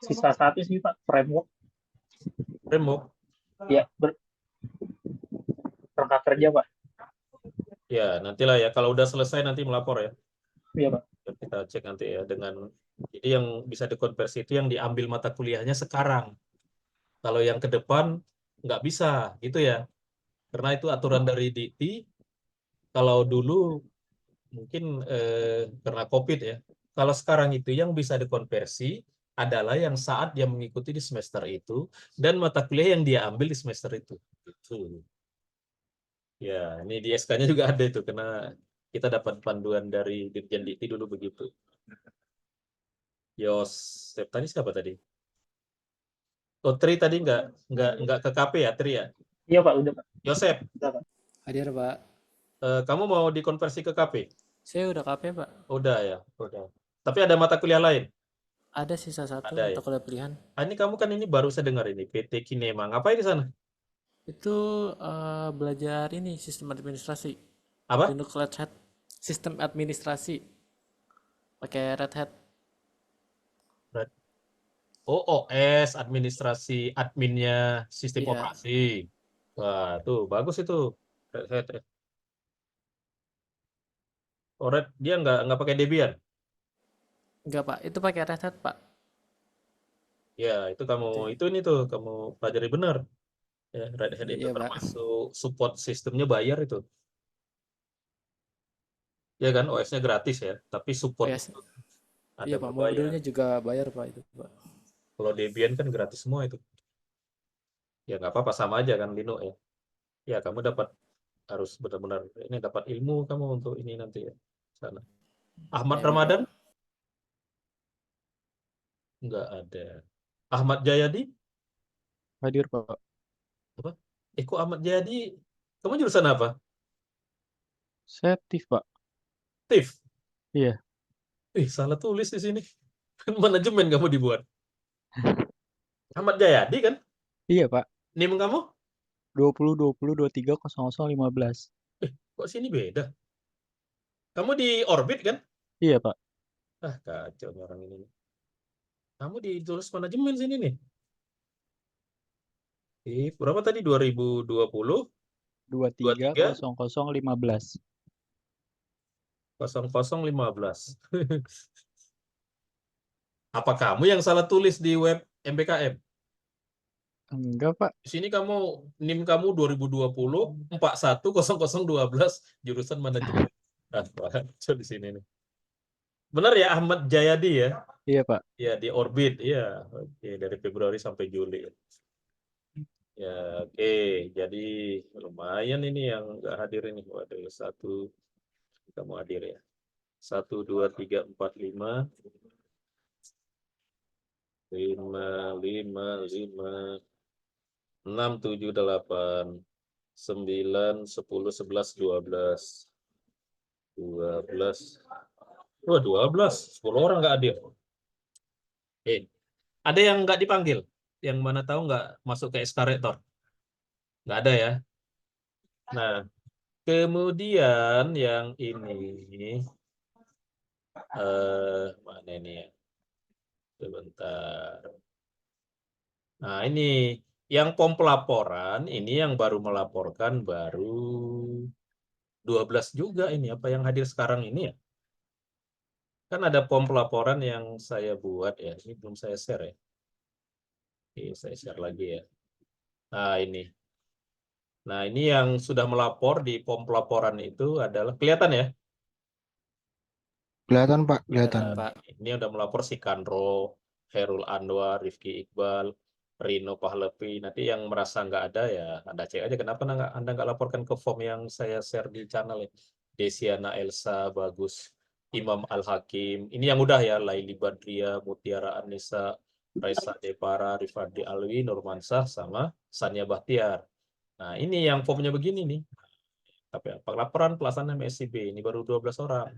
[SPEAKER 10] Sisa 1 sih Pak, framework.
[SPEAKER 1] Framework?
[SPEAKER 10] Ya, kerangka kerja Pak.
[SPEAKER 1] Ya, nantilah ya. Kalau udah selesai nanti melapor ya.
[SPEAKER 10] Iya Pak.
[SPEAKER 1] Biar kita cek nanti ya dengan. Jadi yang bisa dikonversi itu yang diambil mata kuliahnya sekarang. Kalau yang ke depan nggak bisa, gitu ya. Karena itu aturan dari DITI. Kalau dulu mungkin karena COVID ya. Kalau sekarang itu yang bisa dikonversi adalah yang saat dia mengikuti di semester itu dan mata kuliah yang dia ambil di semester itu. Gitu. Ya, ini di SK-nya juga ada itu karena kita dapat panduan dari Dirjen DITI dulu begitu. Yosep tadi siapa tadi? Oh, Tri tadi nggak ke KP ya, Tri ya?
[SPEAKER 10] Iya Pak, udah Pak.
[SPEAKER 1] Yosep,
[SPEAKER 11] Hadir Pak.
[SPEAKER 1] kamu mau dikonversi ke KP?
[SPEAKER 11] Saya udah KP Pak.
[SPEAKER 1] Udah ya, udah. Tapi ada mata kuliah lain?
[SPEAKER 11] Ada sisa 1
[SPEAKER 1] Ada ya?
[SPEAKER 11] mata kuliah pilihan.
[SPEAKER 1] Ini kamu kan ini baru saya dengar ini, PT Kinema. Ngapain di sana?
[SPEAKER 11] Itu belajar ini sistem administrasi.
[SPEAKER 1] Apa?
[SPEAKER 11] Linux Red Hat. Sistem administrasi. Pakai Red Hat.
[SPEAKER 1] Oh, OS, administrasi, adminnya sistem
[SPEAKER 11] Iya.
[SPEAKER 1] operasi. Wah, tuh bagus itu. Red Hat ya. Oh, dia nggak pakai Debian?
[SPEAKER 11] Enggak Pak, itu pakai Red Hat Pak.
[SPEAKER 1] Ya, itu kamu ini tuh kamu pelajari benar. Ya, Red Hat itu
[SPEAKER 11] Iya, Pak.
[SPEAKER 1] termasuk support sistemnya bayar itu. Ya kan, OS-nya gratis ya, tapi support
[SPEAKER 11] OS.
[SPEAKER 1] itu ada
[SPEAKER 11] Iya Pak,
[SPEAKER 1] berbayar.
[SPEAKER 11] modulnya juga bayar Pak itu Pak.
[SPEAKER 1] Kalau Debian kan gratis semua itu. Ya nggak apa-apa, sama aja kan Linux ya. Ya kamu harus benar-benar ini dapat ilmu kamu untuk ini nanti ya. Sana. Ahmad
[SPEAKER 11] Ya,
[SPEAKER 1] Ramadan? Nggak ada. Ahmad Jayadi?
[SPEAKER 3] Hadir Pak.
[SPEAKER 1] Apa? Kok Ahmad Jayadi? Kamu jurusan apa?
[SPEAKER 3] Saya TIF Pak.
[SPEAKER 1] TIF?
[SPEAKER 3] Iya.
[SPEAKER 1] Salah tulis di sini. Manajemen kamu dibuat. Ahmad Jayadi kan?
[SPEAKER 3] Iya Pak.
[SPEAKER 1] NIM kamu?
[SPEAKER 3] 2020230015.
[SPEAKER 1] Kok sini beda? Kamu di Orbit kan?
[SPEAKER 3] Iya Pak.
[SPEAKER 1] Kacau nih orang ini. Kamu di jurusan manajemen sini nih. Berapa tadi? 2020?
[SPEAKER 3] 230015.
[SPEAKER 1] 0015. Apa kamu yang salah tulis di web MBKM?
[SPEAKER 3] Enggak Pak.
[SPEAKER 1] Di sini NIM kamu 2020 410012 jurusan manajemen. Kacau di sini nih. Benar ya Ahmad Jayadi ya?
[SPEAKER 3] Iya Pak.
[SPEAKER 1] Ya di Orbit, ya. Oke, dari Februari sampai Juli. Ya, oke. Jadi lumayan ini yang nggak hadir ini. Waduh, 1 kamu hadir ya. 1, 2, 3, 4, 5. 5, 5, 5. 6, 7, 8. 9, 10, 11, 12. 12. Wah, 12. 10 orang nggak hadir. Ada yang nggak dipanggil? Yang mana tahu nggak masuk ke SK Rektor? Nggak ada ya? Nah, kemudian yang ini, mana ini ya? Sebentar. Nah, ini yang pom pelaporan, ini yang baru melaporkan baru 12 juga ini. Apa yang hadir sekarang ini ya? Kan ada pom pelaporan yang saya buat ya. Ini belum saya share ya. Oke, saya share lagi ya. Nah, ini. Nah, ini yang sudah melapor di pom pelaporan itu adalah, kelihatan ya?
[SPEAKER 3] Kelihatan Pak, kelihatan.
[SPEAKER 11] Pak.
[SPEAKER 1] Ini udah melapor si Kanro, Herul Anwar, Rifki Iqbal, Rino Pahlevi. Nanti yang merasa nggak ada ya Anda cek aja kenapa Anda nggak laporkan ke form yang saya share di channel ya. Desiana Elsa, Bagus, Imam Al-Hakim. Ini yang udah ya, Laili Badria, Mutiara Anissa, Raisa Depara, Rifadi Alwi, Nurmansah, sama Sania Bahtiar. Nah, ini yang formnya begini nih. Tapi laporan pelaksanaan MSIB ini baru 12 orang.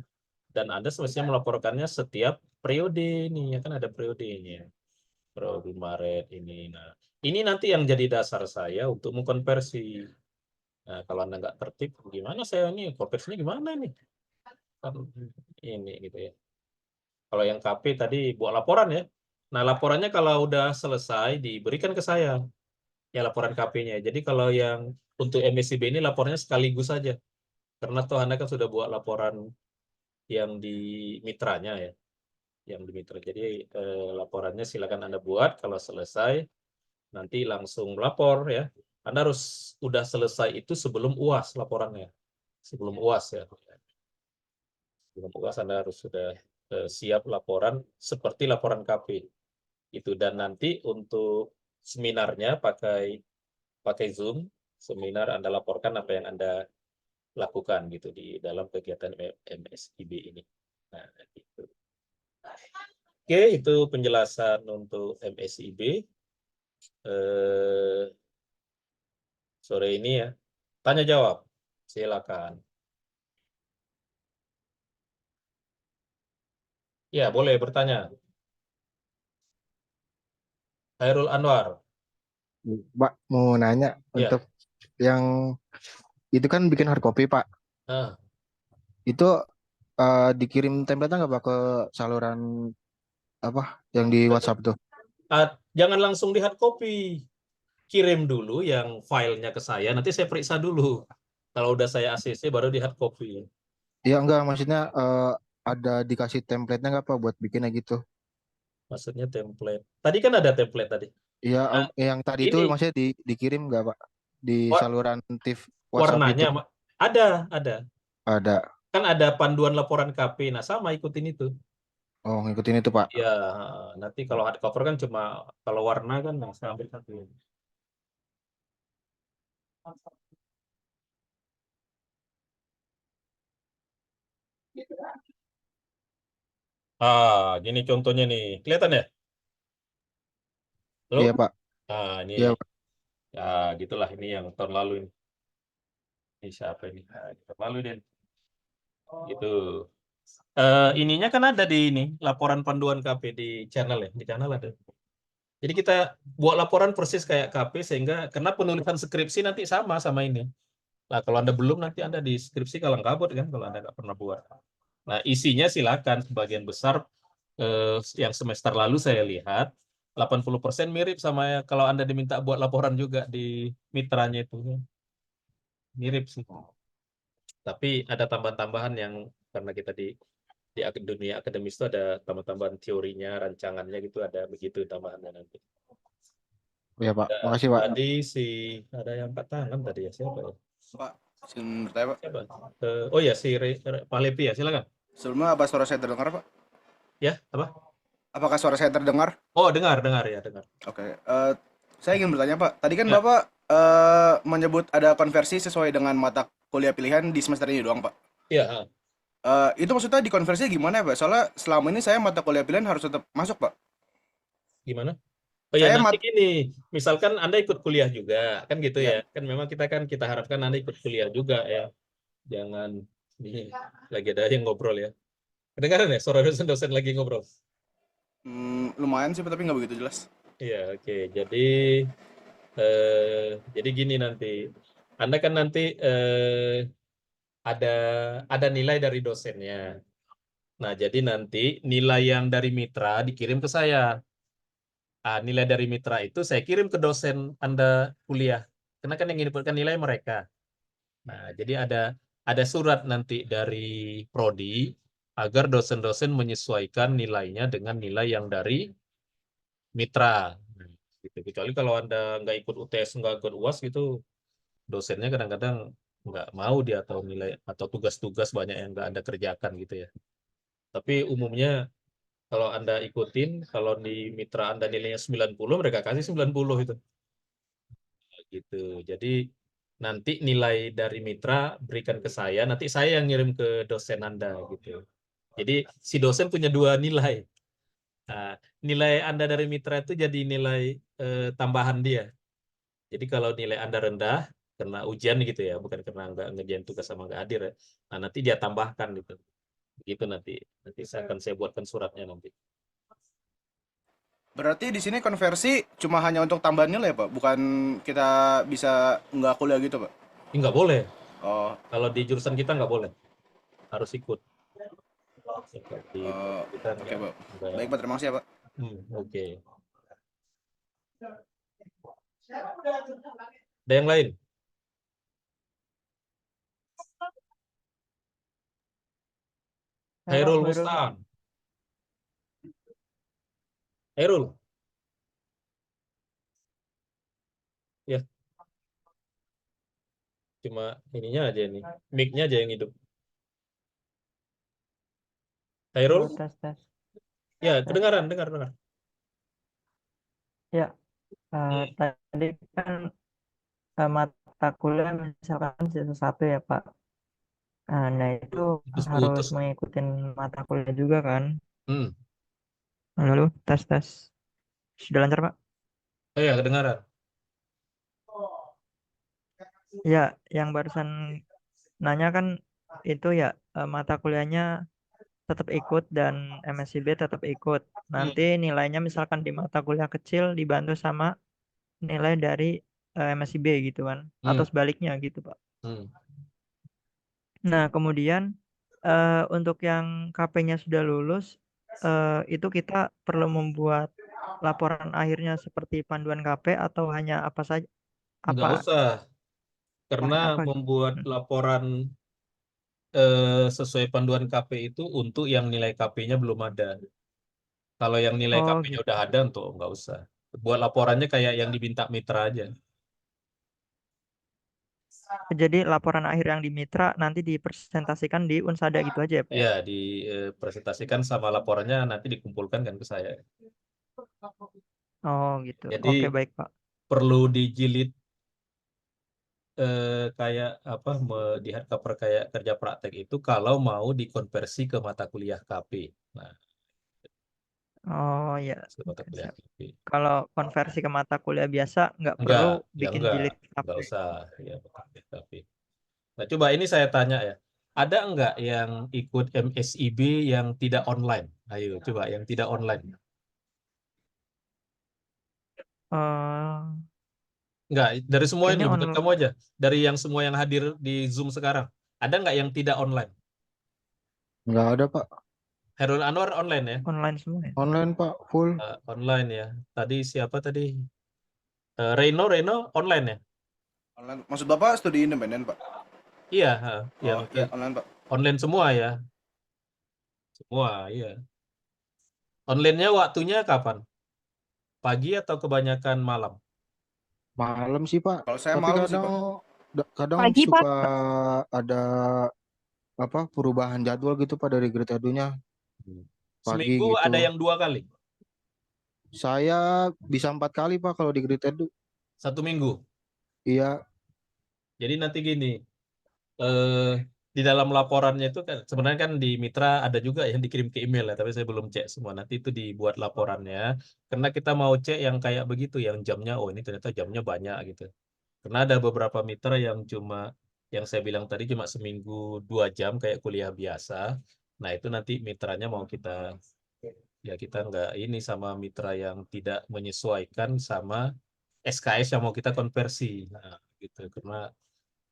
[SPEAKER 1] Dan Anda semestinya melaporkannya setiap periode nih, ya kan ada periodenya. Periode Maret ini. Nah, ini nanti yang jadi dasar saya untuk mengkonversi. Nah, kalau Anda nggak tertib, gimana saya ini konversinya gimana nih? Kan ini gitu ya. Kalau yang KP tadi buat laporan ya. Nah, laporannya kalau udah selesai diberikan ke saya. Ya laporan KP-nya. Jadi kalau yang untuk MSIB ini laporannya sekaligus saja. Karena toh Anda kan sudah buat laporan yang di mitranya ya. Yang di mitra. Jadi laporannya silakan Anda buat. Kalau selesai nanti langsung lapor ya. Anda harus udah selesai itu sebelum UAS laporannya. Sebelum UAS ya. Sebelum UAS Anda harus sudah siap laporan seperti laporan KP. Itu dan nanti untuk seminarnya pakai Zoom, seminar Anda laporkan apa yang Anda lakukan gitu di dalam kegiatan MSIB ini. Nah, gitu. Oke, itu penjelasan untuk MSIB. Sore ini ya. Tanya jawab. Silakan. Ya, boleh bertanya. Khairul Anwar.
[SPEAKER 3] Pak, mau nanya
[SPEAKER 1] Ya.
[SPEAKER 3] untuk yang itu kan bikin hard copy, Pak.
[SPEAKER 1] Nah,
[SPEAKER 3] Itu dikirim template-nya nggak Pak ke saluran apa yang di WhatsApp tuh?
[SPEAKER 1] jangan langsung di hard copy. Kirim dulu yang filenya ke saya, nanti saya periksa dulu. Kalau udah saya ACC baru di hard copy.
[SPEAKER 3] Iya enggak, maksudnya ada dikasih template-nya nggak Pak buat bikinnya gitu?
[SPEAKER 1] Maksudnya template. Tadi kan ada template tadi.
[SPEAKER 3] Iya,
[SPEAKER 1] Nah,
[SPEAKER 3] yang tadi itu
[SPEAKER 1] ini
[SPEAKER 3] maksudnya dikirim nggak Pak di
[SPEAKER 1] Wa-
[SPEAKER 3] saluran TIF WhatsApp itu?
[SPEAKER 1] warnanya ada.
[SPEAKER 3] Ada.
[SPEAKER 1] Kan ada panduan laporan KP. Nah, sama ikutin itu.
[SPEAKER 3] Oh, ngikutin itu Pak.
[SPEAKER 1] Ya, nanti kalau hardcover kan cuma kalau warna kan saya ambil satu. Gini contohnya nih. Kelihatan ya? Halo?
[SPEAKER 3] Iya Pak.
[SPEAKER 1] Ini.
[SPEAKER 3] Iya Pak.
[SPEAKER 1] Ya, gitulah ini yang tahun lalu ini. Ini siapa ini? Tahun lalu deh. Gitu. Ininya kan ada di ini, laporan panduan KP di channel ya. Di channel ada. Jadi kita buat laporan persis kayak KP sehingga karena penulisan skripsi nanti sama ini. Nah, kalau Anda belum nanti Anda di skripsi kalang kabut kan kalau Anda nggak pernah buat. Nah, isinya silakan sebagian besar yang semester lalu saya lihat 80% mirip sama kalau Anda diminta buat laporan juga di mitranya itu. Mirip sih. Tapi ada tambahan-tambahan yang karena kita di dunia akademis itu ada tambahan-tambahan teorinya, rancangannya gitu ada begitu tambahannya nanti.
[SPEAKER 3] Iya Pak. Makasih Pak.
[SPEAKER 1] Tadi ada yang angkat tangan tadi ya siapa ya?
[SPEAKER 7] Pak, izin bertanya Pak.
[SPEAKER 1] Siapa? Oh ya si Pak Lepi ya silakan.
[SPEAKER 7] Sebelumnya apa suara saya terdengar Pak?
[SPEAKER 1] Ya apa?
[SPEAKER 7] Apakah suara saya terdengar?
[SPEAKER 1] Oh dengar ya dengar.
[SPEAKER 7] Oke. Saya ingin bertanya Pak. Tadi kan
[SPEAKER 1] Ya.
[SPEAKER 7] Bapak menyebut ada konversi sesuai dengan mata kuliah pilihan di semester ini doang Pak.
[SPEAKER 1] Iya.
[SPEAKER 7] Itu maksudnya dikonversi gimana ya Pak? Soalnya selama ini saya mata kuliah pilihan harus tetap masuk Pak.
[SPEAKER 1] Gimana? Oh ya
[SPEAKER 7] Saya
[SPEAKER 1] nanti gini, misalkan Anda ikut kuliah juga, kan gitu
[SPEAKER 7] Ya.
[SPEAKER 1] ya. Kan memang kita harapkan Anda ikut kuliah juga ya. Jangan ini lagi ada yang ngobrol ya. Kedengaran ya suara dosen-dosen lagi ngobrol?
[SPEAKER 7] Lumayan sih tapi nggak begitu jelas.
[SPEAKER 1] Iya, oke. Jadi gini nanti. Anda kan nanti ada nilai dari dosennya. Nah, jadi nanti nilai yang dari mitra dikirim ke saya. Nilai dari mitra itu saya kirim ke dosen Anda kuliah. Karena kan yang inputkan nilai mereka. Nah, jadi ada surat nanti dari prodi agar dosen-dosen menyesuaikan nilainya dengan nilai yang dari mitra. Gitu. Kecuali kalau Anda nggak ikut UTS, nggak ikut UAS gitu, dosennya kadang-kadang nggak mau dia atau nilai atau tugas-tugas banyak yang nggak Anda kerjakan gitu ya. Tapi umumnya Kalau Anda ikutin, kalau di mitra Anda nilainya 90, mereka kasih 90 itu. Gitu. Jadi nanti nilai dari mitra berikan ke saya, nanti saya yang ngirim ke dosen Anda gitu. Jadi si dosen punya dua nilai. Nah, nilai Anda dari mitra itu jadi nilai tambahan dia. Jadi kalau nilai Anda rendah karena ujian gitu ya, bukan karena nggak ngerjain tugas sama nggak hadir ya. Nah, nanti dia tambahkan gitu. Begitu nanti saya buatkan suratnya nanti.
[SPEAKER 7] Berarti di sini konversi cuma hanya untuk tambahan nilai, Pak? Bukan kita bisa nggak kuliah gitu, Pak?
[SPEAKER 1] Nggak boleh.
[SPEAKER 7] Oh,
[SPEAKER 1] Kalau di jurusan kita nggak boleh. Harus ikut. Seperti kita
[SPEAKER 7] oke, Pak.
[SPEAKER 1] nggak.
[SPEAKER 7] Baik, Pak. Terima kasih ya, Pak.
[SPEAKER 1] Oke. Ada yang lain? Hairul Musta'an. Hairul. Ya. Cuma ininya aja nih. Mic-nya aja yang hidup. Hairul?
[SPEAKER 9] Tes, tes.
[SPEAKER 1] Ya, kedengaran, dengar.
[SPEAKER 9] Ya, tadi kan mata kuliah misalkan sisa 1 ya, Pak. Nah, itu harus
[SPEAKER 1] Putus-putus.
[SPEAKER 9] mengikuti mata kuliah juga kan?
[SPEAKER 1] Hmm.
[SPEAKER 9] Lalu, tes. Sudah lancar, Pak?
[SPEAKER 1] Oh ya, kedengaran.
[SPEAKER 9] Ya, yang barusan nanya kan itu ya mata kuliahnya tetap ikut dan MSIB tetap ikut. Nanti nilainya misalkan di mata kuliah kecil dibantu sama nilai dari MSIB gitu kan, atau sebaliknya gitu, Pak. Nah, kemudian untuk yang KP-nya sudah lulus, itu kita perlu membuat laporan akhirnya seperti panduan KP atau hanya apa saja?
[SPEAKER 1] Nggak usah. Karena
[SPEAKER 9] Apa?
[SPEAKER 1] membuat laporan sesuai panduan KP itu untuk yang nilai KP-nya belum ada. Kalau yang nilai
[SPEAKER 9] Oh,
[SPEAKER 1] KP-nya udah ada, untuk nggak usah. Buat laporannya kayak yang diminta mitra aja.
[SPEAKER 9] jadi laporan akhir yang di mitra nanti dipresentasikan di Unsada gitu aja ya, Pak?
[SPEAKER 1] Ya, dipresentasikan sama laporannya nanti dikumpulkan kan ke saya.
[SPEAKER 9] Oh, gitu.
[SPEAKER 1] Jadi
[SPEAKER 9] Oke, baik, Pak.
[SPEAKER 1] perlu dijilid kayak apa di hardcover kayak kerja praktek itu kalau mau dikonversi ke mata kuliah KP. Nah,
[SPEAKER 9] Oh, ya.
[SPEAKER 1] ke mata
[SPEAKER 9] Oke,
[SPEAKER 1] kuliah
[SPEAKER 9] siap.
[SPEAKER 1] KP.
[SPEAKER 9] Kalau konversi ke mata kuliah biasa nggak
[SPEAKER 1] Enggak,
[SPEAKER 9] perlu
[SPEAKER 1] ya
[SPEAKER 9] bikin
[SPEAKER 1] enggak
[SPEAKER 9] jilid
[SPEAKER 1] enggak
[SPEAKER 9] KP.
[SPEAKER 1] usah ya KP. Nah, coba ini saya tanya ya. Ada enggak yang ikut MSIB yang tidak online? Ayo, coba yang tidak online. Enggak, dari semua ini,
[SPEAKER 9] Kayaknya
[SPEAKER 1] bukan kamu aja. Dari yang semua yang hadir di Zoom sekarang. Ada enggak yang tidak online?
[SPEAKER 3] Nggak ada, Pak.
[SPEAKER 1] Hairul Anwar online ya?
[SPEAKER 9] Online semua ya?
[SPEAKER 3] Online, Pak. Full.
[SPEAKER 1] Online ya. Tadi siapa tadi? Reno online ya?
[SPEAKER 7] Online. Maksud Bapak studi independen, Pak?
[SPEAKER 1] Iya, ya,
[SPEAKER 7] Oh, iya, online, Pak.
[SPEAKER 1] online semua ya. Semua, iya. Online-nya waktunya kapan? Pagi atau kebanyakan malam?
[SPEAKER 3] Malam sih, Pak.
[SPEAKER 7] Kalau saya
[SPEAKER 3] Tapi
[SPEAKER 7] malam sih,
[SPEAKER 3] kadang
[SPEAKER 7] Pak.
[SPEAKER 3] kadang
[SPEAKER 8] Pagi, Pak.
[SPEAKER 3] suka ada apa perubahan jadwal gitu, Pak, dari Grade Edu-nya. Pagi
[SPEAKER 1] Seminggu
[SPEAKER 3] gitu.
[SPEAKER 1] ada yang 2 kali?
[SPEAKER 3] Saya bisa 4 kali, Pak, kalau di Grade Edu.
[SPEAKER 1] 1 minggu?
[SPEAKER 3] Iya.
[SPEAKER 1] Jadi nanti gini, di dalam laporannya itu kan sebenarnya kan di mitra ada juga yang dikirim ke email ya, tapi saya belum cek semua. Nanti itu dibuat laporannya, karena kita mau cek yang kayak begitu, yang jamnya, oh ini ternyata jamnya banyak gitu. Karena ada beberapa mitra yang yang saya bilang tadi cuma seminggu 2 jam kayak kuliah biasa. Nah itu nanti mitranya mau kita nggak ini sama mitra yang tidak menyesuaikan sama SKS yang mau kita konversi. Nah gitu, karena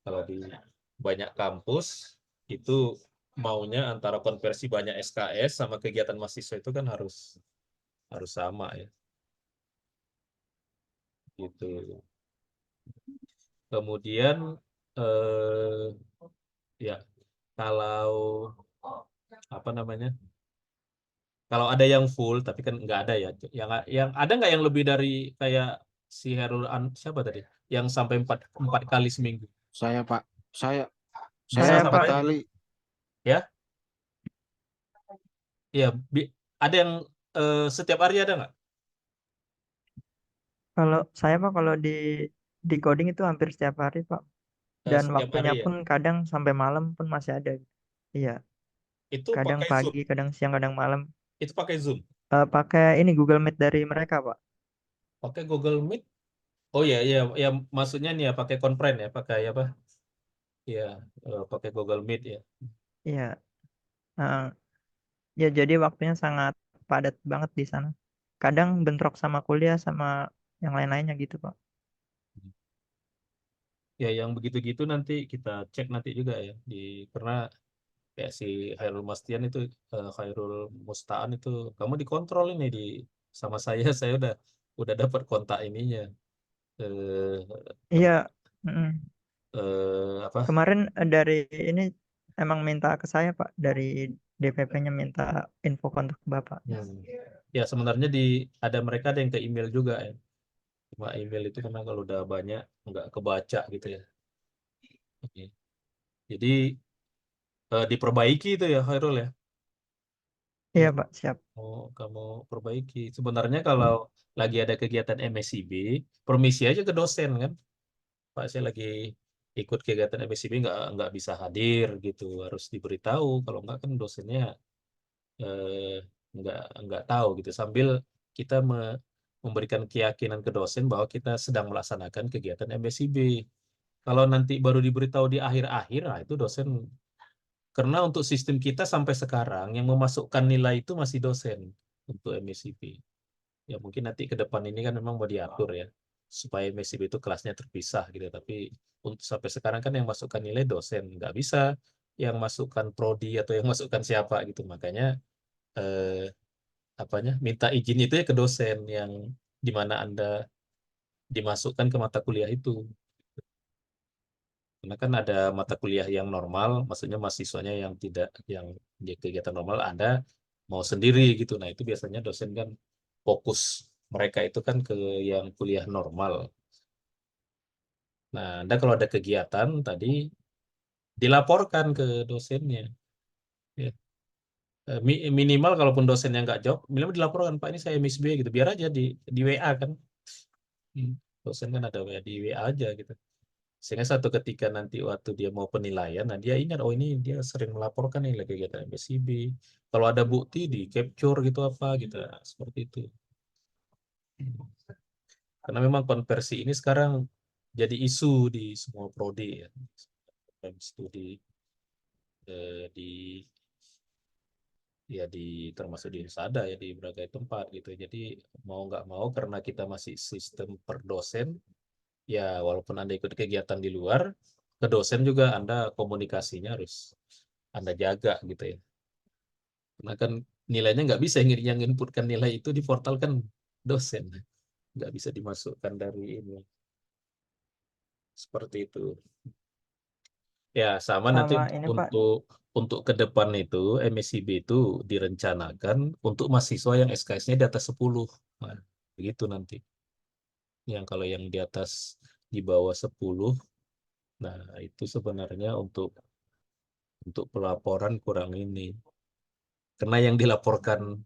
[SPEAKER 1] kalau di banyak kampus itu maunya antara konversi banyak SKS sama kegiatan mahasiswa itu kan harus sama ya. Gitu. Kemudian ya kalau apa namanya? Kalau ada yang full tapi kan nggak ada ya. Yang ada nggak yang lebih dari kayak si siapa tadi? Yang sampai 4 kali seminggu.
[SPEAKER 3] Saya, Pak. Saya
[SPEAKER 1] Bisa
[SPEAKER 3] 4
[SPEAKER 1] sampai
[SPEAKER 3] kali.
[SPEAKER 1] ya? Iya, ada yang setiap hari ada nggak?
[SPEAKER 9] Kalau saya Pak, kalau di coding itu hampir setiap hari Pak. Dan
[SPEAKER 1] Setiap
[SPEAKER 9] waktunya
[SPEAKER 1] hari ya.
[SPEAKER 9] pun kadang sampai malam pun masih ada. Iya,
[SPEAKER 1] Itu
[SPEAKER 9] kadang
[SPEAKER 1] pakai Zoom.
[SPEAKER 9] pagi, kadang siang, kadang malam.
[SPEAKER 1] Itu pakai Zoom.
[SPEAKER 9] Pakai ini Google Meet dari mereka Pak.
[SPEAKER 1] Pakai Google Meet. Oh ya, ya, ya, maksudnya nih ya pakai konferen ya, pakai apa? Ya, pakai Google Meet ya.
[SPEAKER 9] Iya. Heeh. Ya jadi waktunya sangat padat banget di sana. Kadang bentrok sama kuliah sama yang lain-lainnya gitu Pak.
[SPEAKER 1] Ya, yang begitu-gitu nanti kita cek nanti juga ya karena kayak si Khairul Mastian itu, Khairul Mustaan itu, kamu dikontrol ini sama saya. Saya udah dapat kontak ininya. Eh,
[SPEAKER 9] Iya.
[SPEAKER 1] tem-
[SPEAKER 9] Mm-mm.
[SPEAKER 1] apa?
[SPEAKER 9] Kemarin dari ini emang minta ke saya Pak, dari DPP-nya minta info kontak Bapak.
[SPEAKER 1] Ya sebenarnya mereka ada yang ke email juga ya. Cuma email itu karena kalau udah banyak nggak kebaca gitu ya. Oke. Jadi diperbaiki itu ya Khairul ya.
[SPEAKER 9] Iya
[SPEAKER 1] Ya,
[SPEAKER 9] Pak, siap.
[SPEAKER 1] kamu perbaiki. Sebenarnya kalau lagi ada kegiatan MSIB, permisi aja ke dosen kan. Pak, saya lagi ikut kegiatan MSIB, nggak bisa hadir gitu. Harus diberitahu. Kalau nggak kan dosennya eh, nggak tahu gitu. Sambil kita memberikan keyakinan ke dosen bahwa kita sedang melaksanakan kegiatan MSIB. Kalau nanti baru diberitahu di akhir-akhir, nah itu dosen. Karena untuk sistem kita sampai sekarang yang memasukkan nilai itu masih dosen untuk MSIP. Ya mungkin nanti ke depan ini kan memang mau diatur ya supaya MSIP itu kelasnya terpisah gitu. Tapi untuk sampai sekarang kan yang masukkan nilai dosen, nggak bisa yang masukkan prodi atau yang masukkan siapa gitu. Makanya eh, minta izin itu ya ke dosen yang di mana Anda dimasukkan ke mata kuliah itu. Karena kan ada mata kuliah yang normal, maksudnya mahasiswanya yang tidak, yang di kegiatan normal Anda mau sendiri gitu. Nah, itu biasanya dosen kan fokus mereka itu kan ke yang kuliah normal. Nah, Anda kalau ada kegiatan tadi dilaporkan ke dosennya. Ya. Minimal kalaupun dosennya nggak jawab, minimal dilaporkan, Pak ini saya Miss B gitu. Biar aja di WA kan. Dosen kan ada WA, di WA aja gitu. Sehingga satu ketika nanti waktu dia mau penilaian, nah dia ingat, oh ini dia sering melaporkan nih lagi kegiatan MSIB. Kalau ada bukti di capture gitu apa gitu, nah, seperti itu. Karena memang konversi ini sekarang jadi isu di semua prodi ya, studi di ya termasuk di Unsada ya di berbagai tempat gitu. Jadi mau nggak mau karena kita masih sistem per dosen, ya walaupun Anda ikut kegiatan di luar, ke dosen juga Anda komunikasinya harus Anda jaga gitu ya. Karena kan nilainya nggak bisa yang inputkan nilai itu di portal kan dosen. Nggak bisa dimasukkan dari ini. Seperti itu. Ya, sama nanti
[SPEAKER 9] Sama ini Pak,
[SPEAKER 1] untuk ke depan itu MSIB itu direncanakan untuk mahasiswa yang SKS-nya di atas 10. Nah, begitu nanti. Yang kalau yang di atas di bawah 10, nah itu sebenarnya untuk pelaporan kurang ini. Karena yang dilaporkan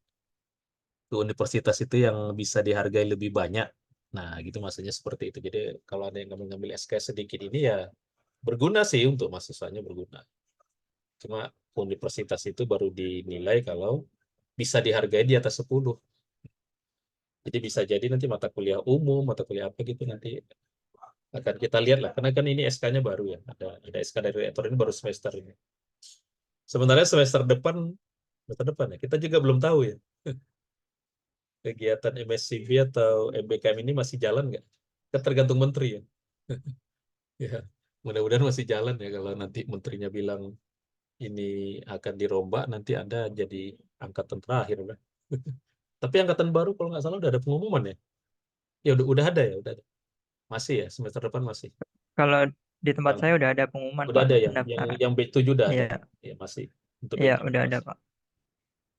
[SPEAKER 1] ke universitas itu yang bisa dihargai lebih banyak. Nah, gitu maksudnya seperti itu. Jadi kalau ada yang ngambil SKS sedikit ini ya berguna sih untuk mahasiswanya, berguna. Cuma universitas itu baru dinilai kalau bisa dihargai di atas 10. Jadi bisa jadi nanti mata kuliah umum, mata kuliah apa gitu nanti akan kita lihat lah. Karena kan ini SK-nya baru ya. Ada SK dari rektor ini baru semester ini. Sebenarnya semester depan ya, kita juga belum tahu ya. Kegiatan MSCV atau MBKM ini masih jalan nggak? Kan tergantung menteri ya. Ya, mudah-mudahan masih jalan ya. Kalau nanti menterinya bilang ini akan dirombak, nanti Anda jadi angkatan terakhir udah. Tapi angkatan baru kalau nggak salah udah ada pengumuman ya. Ya udah ada ya, udah ada. Masih ya, semester depan masih.
[SPEAKER 9] kalau di tempat
[SPEAKER 1] Yang
[SPEAKER 9] saya udah ada pengumuman
[SPEAKER 1] udah
[SPEAKER 9] Pak
[SPEAKER 1] ada ya,
[SPEAKER 9] pendaftaran.
[SPEAKER 1] yang B7 udah ada.
[SPEAKER 9] Iya,
[SPEAKER 1] Ya masih untuk
[SPEAKER 9] iya
[SPEAKER 1] B7
[SPEAKER 9] udah ada
[SPEAKER 1] masih.
[SPEAKER 9] Pak.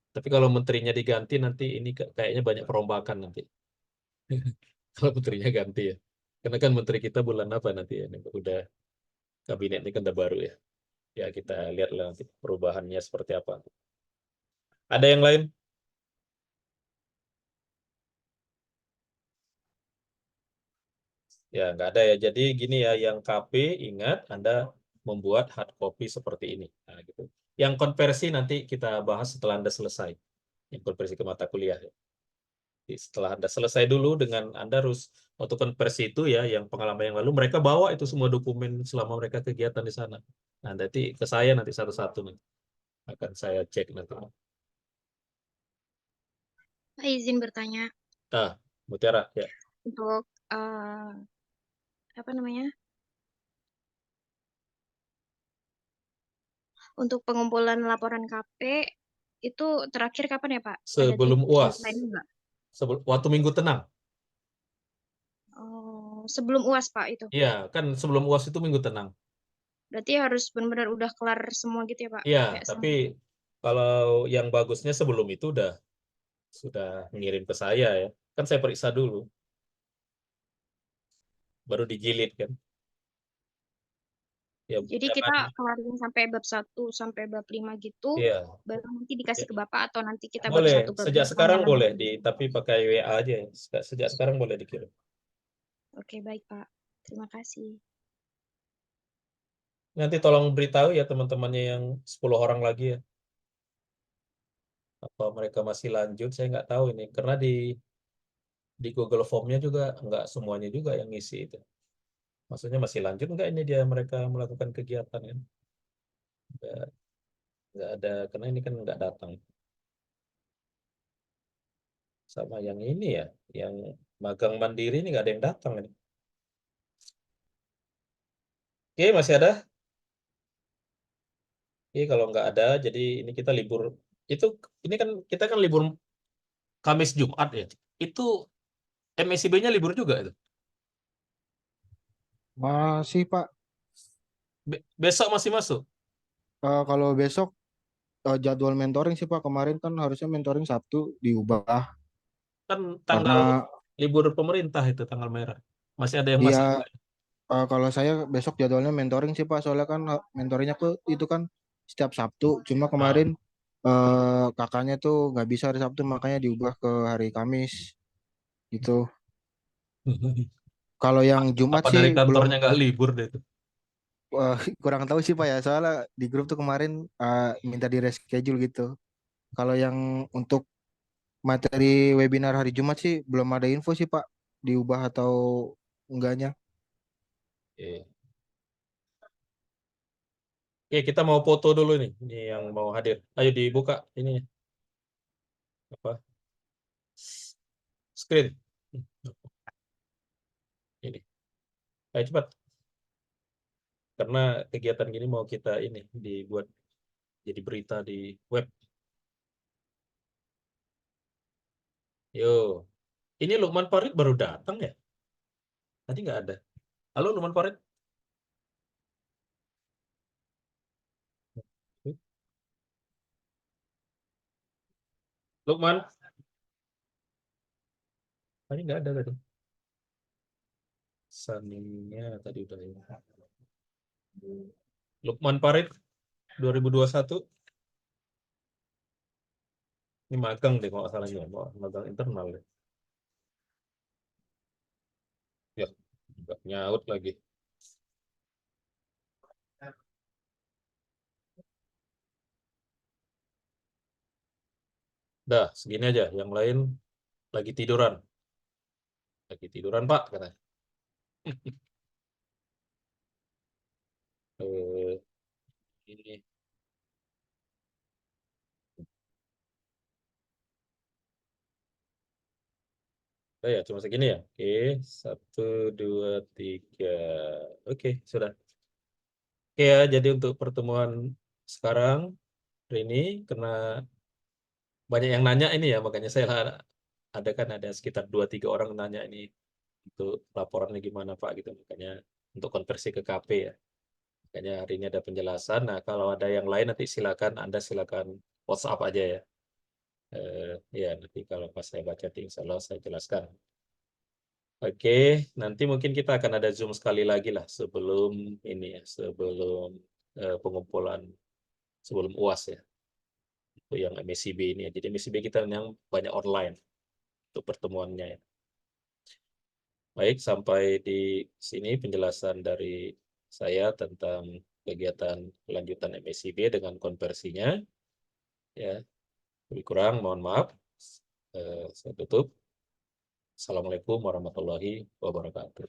[SPEAKER 1] Tapi kalau menterinya diganti nanti ini kayaknya banyak perombakan nanti. Kalau menterinya ganti ya. Karena kan menteri kita bulan apa nanti ya? Udah kabinetnya kan udah baru ya. Ya kita lihatlah nanti perubahannya seperti apa. Ada yang lain? Ya, nggak ada ya. Jadi gini ya, yang KP ingat Anda membuat hard copy seperti ini. Nah, gitu. Yang konversi nanti kita bahas setelah Anda selesai. Yang konversi ke mata kuliah. Ya. Jadi setelah Anda selesai dulu dengan Anda harus waktu konversi itu ya, yang pengalaman yang lalu mereka bawa itu semua dokumen selama mereka kegiatan di sana. Nah, nanti ke saya nanti satu-satu nih. Akan saya cek nanti.
[SPEAKER 4] Pak, izin bertanya
[SPEAKER 1] Nah, Mutiara ya.
[SPEAKER 4] untuk apa namanya? Untuk pengumpulan laporan KP itu terakhir kapan ya, Pak? Ada
[SPEAKER 1] Sebelum UAS.
[SPEAKER 4] deadline nggak?
[SPEAKER 1] Waktu Minggu tenang.
[SPEAKER 4] Oh, sebelum UAS, Pak, itu.
[SPEAKER 1] Iya, kan sebelum UAS itu Minggu tenang.
[SPEAKER 4] Berarti harus benar-benar udah kelar semua gitu ya, Pak?
[SPEAKER 1] Iya,
[SPEAKER 4] Kayak
[SPEAKER 1] tapi kalau yang bagusnya sebelum itu sudah ngirim ke saya ya. Kan saya periksa dulu, baru dijilid kan. Ya,
[SPEAKER 4] Jadi kita kelarin sampai bab 1 sampai bab 5 gitu,
[SPEAKER 1] iya.
[SPEAKER 4] baru nanti dikasih ke Bapak atau nanti kita bab
[SPEAKER 1] Boleh,
[SPEAKER 4] 1 bab
[SPEAKER 1] sejak
[SPEAKER 4] 2
[SPEAKER 1] sekarang
[SPEAKER 4] sampai
[SPEAKER 1] boleh
[SPEAKER 4] nanti?
[SPEAKER 1] tapi pakai WA aja ya. Sejak sekarang boleh dikirim.
[SPEAKER 4] Oke, baik, Pak. Terima kasih.
[SPEAKER 1] Nanti tolong beritahu ya teman-temannya yang 10 orang lagi ya. Apa mereka masih lanjut, saya nggak tahu ini. Karena di Google Form-nya juga nggak semuanya juga yang ngisi itu. Maksudnya masih lanjut nggak ini dia mereka melakukan kegiatan kan? Nggak ada, karena ini kan nggak datang. Sama yang ini ya, yang magang mandiri ini nggak ada yang datang ini. Oke, masih ada? Oke, kalau nggak ada, jadi ini kita libur. Ini kan kita kan libur Kamis Jumat ya. Itu MSIB-nya libur juga itu.
[SPEAKER 3] Masih Pak.
[SPEAKER 1] Besok masih masuk.
[SPEAKER 3] Kalau besok jadwal mentoring sih Pak, kemarin kan harusnya mentoring Sabtu diubah
[SPEAKER 1] Kan
[SPEAKER 3] karena
[SPEAKER 1] tanggal libur pemerintah itu tanggal merah. Masih ada yang masuk
[SPEAKER 3] iya
[SPEAKER 1] juga.
[SPEAKER 3] kalau saya besok jadwalnya mentoring sih Pak, soalnya kan mentoringnya itu kan setiap Sabtu, cuma
[SPEAKER 1] Nah,
[SPEAKER 3] kemarin kakaknya tuh nggak bisa hari Sabtu, makanya diubah ke hari Kamis gitu. Kalau yang Jumat
[SPEAKER 1] apa
[SPEAKER 3] sih
[SPEAKER 1] dari
[SPEAKER 3] belum,
[SPEAKER 1] kantornya nggak libur deh itu.
[SPEAKER 3] kurang tahu sih Pak ya, soalnya di grup tuh kemarin minta di reschedule gitu. Kalau yang untuk materi webinar hari Jumat sih belum ada info sih Pak, diubah atau enggaknya.
[SPEAKER 1] Oke. Oke, kita mau foto dulu nih. Ini yang mau hadir. Ayo dibuka ini apa? Screen. Ini. Ayo cepat. Karena kegiatan gini mau kita ini dibuat jadi berita di web. Yo. Ini Lukman Farid baru datang ya? Tadi nggak ada. Halo Lukman Farid. Lukman. Tadi nggak ada tadi. Saninya tadi udah ya. Lukman Farid 2021. Ini magang deh kalau nggak salah ya. Magang internal deh. Ya, nggak nyaut lagi. Dah, segini aja. Yang lain lagi tiduran. Lagi tiduran, Pak, katanya. Ini. Oh ya, cuma segini ya. Oke, 1, 2, 3. Oke, sudah. Oke ya, jadi untuk pertemuan sekarang, hari ini, karena banyak yang nanya ini ya, makanya saya ada sekitar 2-3 orang nanya ini untuk laporannya gimana Pak gitu. Makanya untuk konversi ke KP ya. Makanya hari ini ada penjelasan. Nah, kalau ada yang lain nanti Anda silakan WhatsApp aja ya. Ya, nanti kalau pas saya baca, insya Allah saya jelaskan. Oke, nanti mungkin kita akan ada Zoom sekali lagi lah sebelum ini ya, sebelum pengumpulan sebelum UAS ya. Itu yang MSIB ini ya. Jadi MSIB kita yang banyak online untuk pertemuannya ya. Baik, sampai di sini penjelasan dari saya tentang kegiatan lanjutan MSIB dengan konversinya. Ya, lebih kurang mohon maaf. Saya tutup. Assalamualaikum warahmatullahi wabarakatuh.